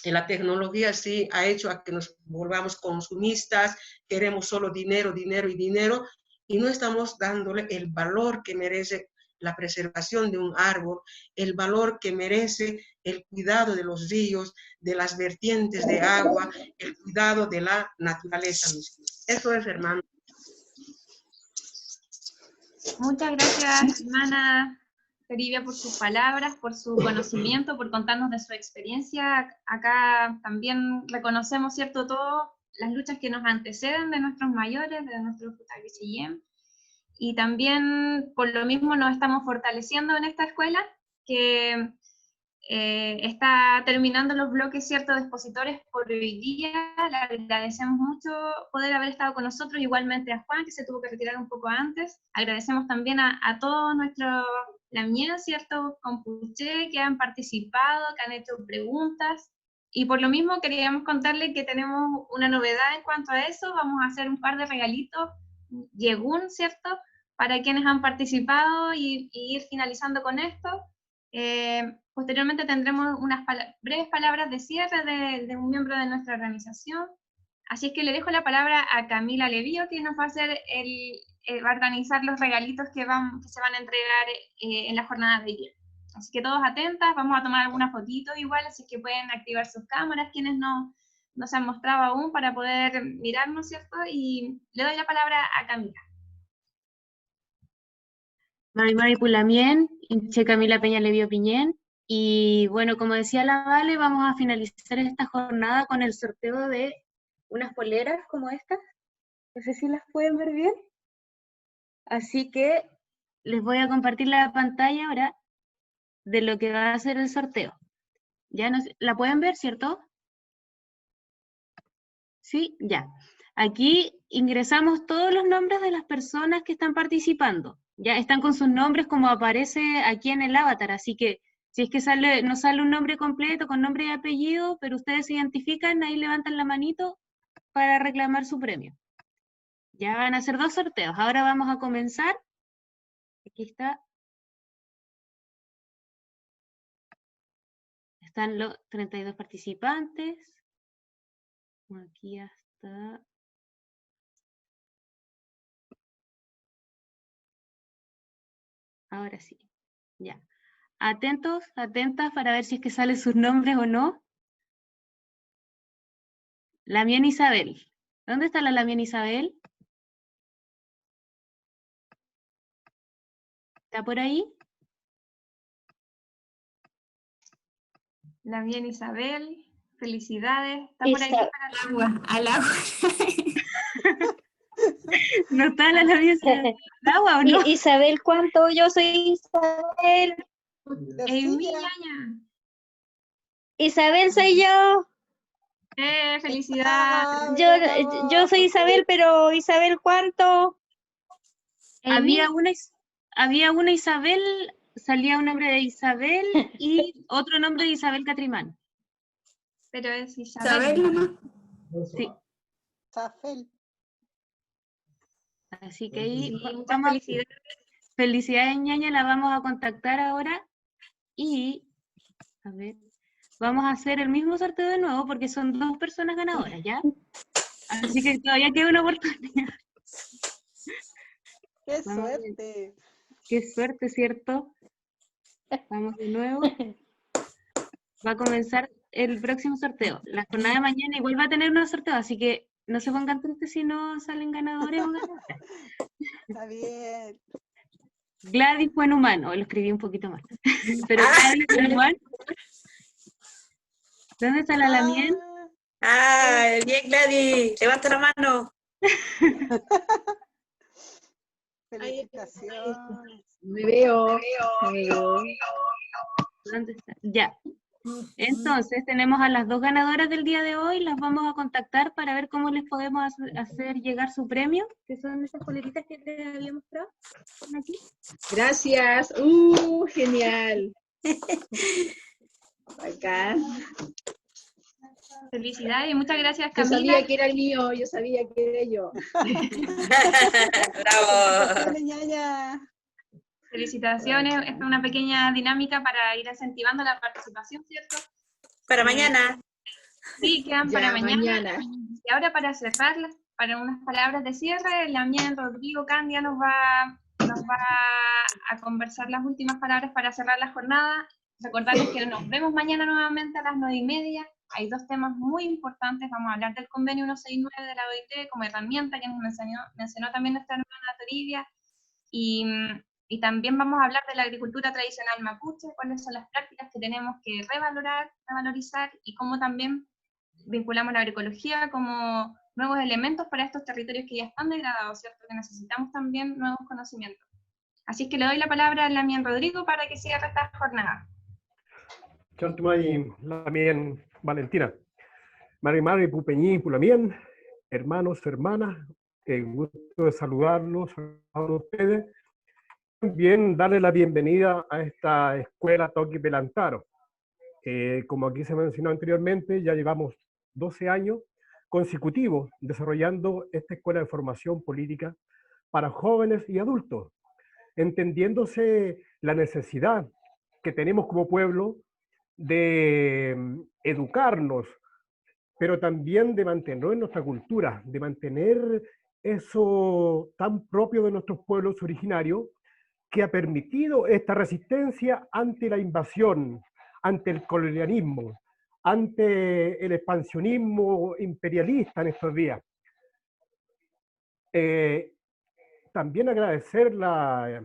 la tecnología sí ha hecho a que nos volvamos consumistas, queremos solo dinero, dinero y dinero, y no estamos dándole el valor que merece la preservación de un árbol, el valor que merece el cuidado de los ríos, de las vertientes de agua, el cuidado de la naturaleza misma. Eso es, hermano. Muchas gracias, hermana Toribia, por sus palabras, por su conocimiento, por contarnos de su experiencia. Acá también reconocemos, ¿cierto?, todas las luchas que nos anteceden de nuestros mayores, de nuestros Futagüisillén. Y también por lo mismo nos estamos fortaleciendo en esta escuela, que está terminando los bloques, ¿cierto?, de expositores por hoy día. Le agradecemos mucho poder haber estado con nosotros, igualmente a Juan, que se tuvo que retirar un poco antes. Agradecemos también a todos nuestros lamien, ¿cierto?, compuche, que han participado, que han hecho preguntas. Y por lo mismo queríamos contarle que tenemos una novedad en cuanto a eso. Vamos a hacer un par de regalitos, Yegun, ¿cierto?, para quienes han participado y ir finalizando con esto. Posteriormente tendremos unas breves palabras de cierre de un miembro de nuestra organización. Así es que le dejo la palabra a Camila Levío, que nos va a hacer va a organizar los regalitos que se van a entregar en la jornada de hoy. Así que todos atentas, vamos a tomar algunas fotitos igual, así que pueden activar sus cámaras quienes no se han mostrado aún para poder mirarnos, ¿cierto? Y le doy la palabra a Camila. Mari Pulamien, Inche Camila Peña Levío Piñén, y bueno, como decía la Vale, vamos a finalizar esta jornada con el sorteo de unas poleras como estas, no sé si las pueden ver bien, así que les voy a compartir la pantalla ahora de lo que va a ser el sorteo. ¿Ya la pueden ver, cierto? Sí, ya. Aquí ingresamos todos los nombres de las personas que están participando. Ya están con sus nombres como aparece aquí en el avatar, así que si es que no sale un nombre completo con nombre y apellido, pero ustedes se identifican, ahí levantan la manito para reclamar su premio. Ya van a ser 2 sorteos. Ahora vamos a comenzar. Aquí está. Están los 32 participantes. Aquí ya está. Ahora sí, ya. Atentos, atentas para ver si es que salen sus nombres o no. Lamien Isabel. ¿Dónde está la Lamien Isabel? ¿Está por ahí? Lamien Isabel, felicidades. Está por aquí para el Agua, al agua. ¿No está la Lamien agua o no? Isabel, ¿cuánto? Yo soy Isabel. mi ñaña. Isabel soy yo. Felicidades. Yo soy Isabel, pero Isabel, ¿cuánto? Había una Isabel, salía un nombre de Isabel y otro nombre de Isabel Catrimán. Pero es Isabel nomás. Sí. Isabel. Así que ahí muchas felicidades. Felicidades, ñaña, la vamos a contactar ahora y a ver, vamos a hacer el mismo sorteo de nuevo porque son 2 personas ganadoras, ¿ya? Así que todavía queda una oportunidad. ¡Qué Vamos a ver. suerte! Qué suerte, ¿cierto? Vamos de nuevo. Va a comenzar el próximo sorteo. La jornada de mañana igual va a tener unos sorteos, así que no se pongan tristes si no salen ganadores o ganadoras. Está bien. Gladys Buen Humano, lo escribí un poquito mal. Pero Gladys Buen Humano. ¿Dónde está la Lamien? Bien, Gladys, levanta la mano. Felicitaciones. Me veo. ¿Dónde está? Ya. Entonces, tenemos a las 2 ganadoras del día de hoy, las vamos a contactar para ver cómo les podemos hacer llegar su premio, que son esas poleritas que les había mostrado. ¿Están aquí? Gracias. Genial. Acá. Felicidades y muchas gracias, Yo Camila. sabía que era el mío, yo sabía que era yo. Bravo. Ñaña. Felicitaciones. Esta es una pequeña dinámica para ir incentivando la participación, ¿cierto? Para mañana. Sí, quedan Ya, para mañana. mañana. Y ahora para cerrar, para unas palabras de cierre, Lamien Rodrigo Candia nos va a conversar las últimas palabras para cerrar la jornada. Recordarles que nos vemos mañana nuevamente a las 9:30. Hay 2 temas muy importantes. Vamos a hablar del convenio 169 de la OIT como herramienta que nos mencionó también nuestra hermana Toribia. Y también vamos a hablar de la agricultura tradicional mapuche, cuáles son las prácticas que tenemos que revalorizar y cómo también vinculamos la agroecología como nuevos elementos para estos territorios que ya están degradados, ¿cierto? Que necesitamos también nuevos conocimientos. Así es que le doy la palabra a Lamien Rodrigo para que cierre esta jornada. Chantumay, Lamien, Valentina. Mari Pupeñí, Pulamien, hermanos, hermanas, gusto de saludarlos a ustedes. También darle la bienvenida a esta escuela Toki Pelantaro. Como aquí se mencionó anteriormente, ya llevamos 12 años consecutivos desarrollando esta escuela de formación política para jóvenes y adultos, entendiéndose la necesidad que tenemos como pueblo de educarnos, pero también de mantener nuestra cultura, de mantener eso tan propio de nuestros pueblos originarios, que ha permitido esta resistencia ante la invasión, ante el colonialismo, ante el expansionismo imperialista en estos días. También agradecer la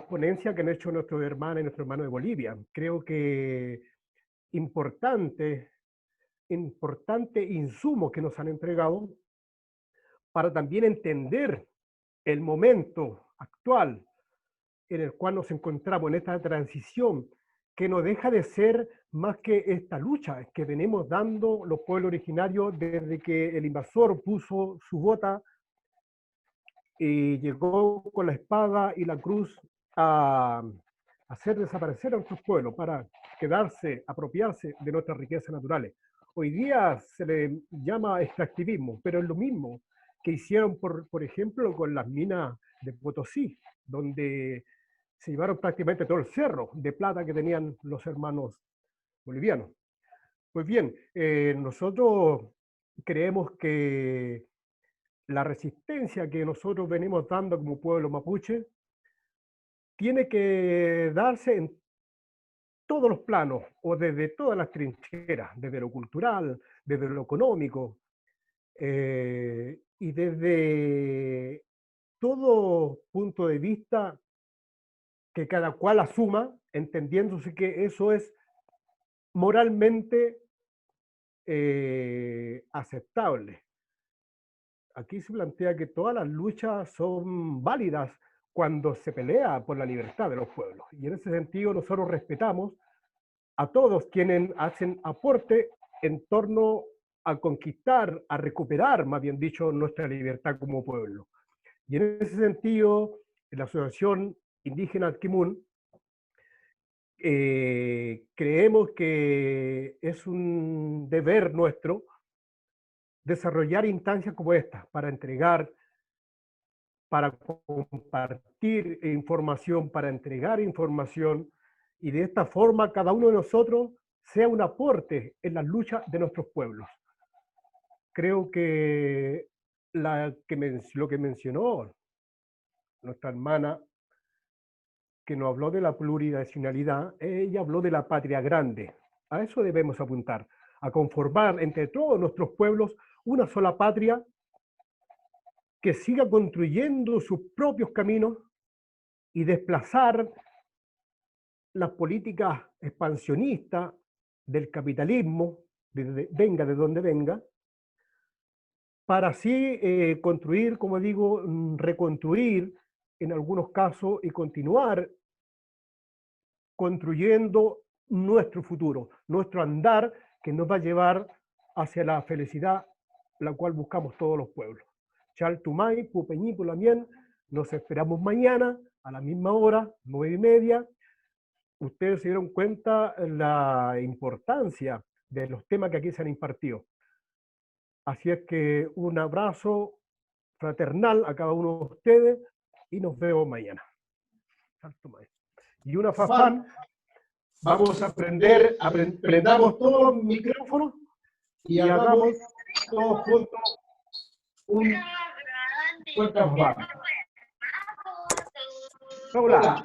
ponencia que han hecho nuestros hermanos y nuestro hermano de Bolivia. Creo que importante insumo que nos han entregado para también entender el momento actual en el cual nos encontramos, en esta transición, que no deja de ser más que esta lucha que venimos dando los pueblos originarios desde que el invasor puso su bota y llegó con la espada y la cruz a hacer desaparecer a nuestros pueblos para quedarse, apropiarse de nuestras riquezas naturales. Hoy día se le llama extractivismo, pero es lo mismo que hicieron, por ejemplo, con las minas de Potosí, donde se llevaron prácticamente todo el cerro de plata que tenían los hermanos bolivianos. Pues bien, nosotros creemos que la resistencia que nosotros venimos dando como pueblo mapuche tiene que darse en todos los planos, o desde todas las trincheras, desde lo cultural, desde lo económico, y desde todo punto de vista que cada cual asuma, entendiéndose que eso es moralmente aceptable. Aquí se plantea que todas las luchas son válidas cuando se pelea por la libertad de los pueblos. Y en ese sentido nosotros respetamos a todos quienes hacen aporte en torno a conquistar, a recuperar, más bien dicho, nuestra libertad como pueblo. Y en ese sentido, la Asociación Indígena Adquimun creemos que es un deber nuestro desarrollar instancias como esta para entregar, para compartir información, para entregar información, y de esta forma cada uno de nosotros sea un aporte en la lucha de nuestros pueblos. Creo que, lo que mencionó nuestra hermana, que nos habló de la plurinacionalidad, ella habló de la patria grande. A eso debemos apuntar, a conformar entre todos nuestros pueblos una sola patria que siga construyendo sus propios caminos y desplazar las políticas expansionistas del capitalismo, venga de donde venga, para así construir, como digo, reconstruir en algunos casos y continuar construyendo nuestro futuro, nuestro andar que nos va a llevar hacia la felicidad, la cual buscamos todos los pueblos. Chaltumay, Pupeñí, Pulamien, nos esperamos mañana a la misma hora, 9:30. Ustedes se dieron cuenta la importancia de los temas que aquí se han impartido. Así es que un abrazo fraternal a cada uno de ustedes y nos vemos mañana. Y una fafán, vamos a aprender, prendamos todos los micrófonos y hagamos todos juntos un fuerte fafán. Hola.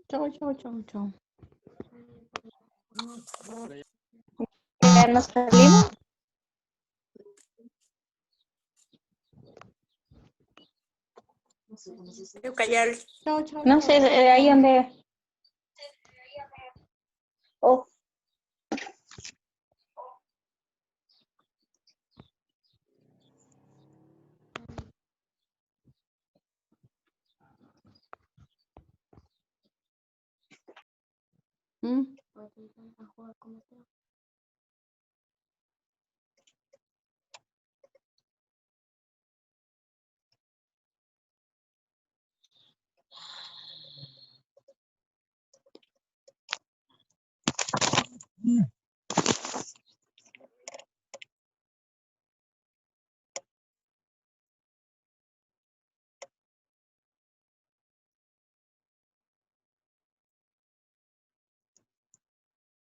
Chau, chau, chau, chau. ¿Ya nos salimos? No sé, ahí donde... Oh.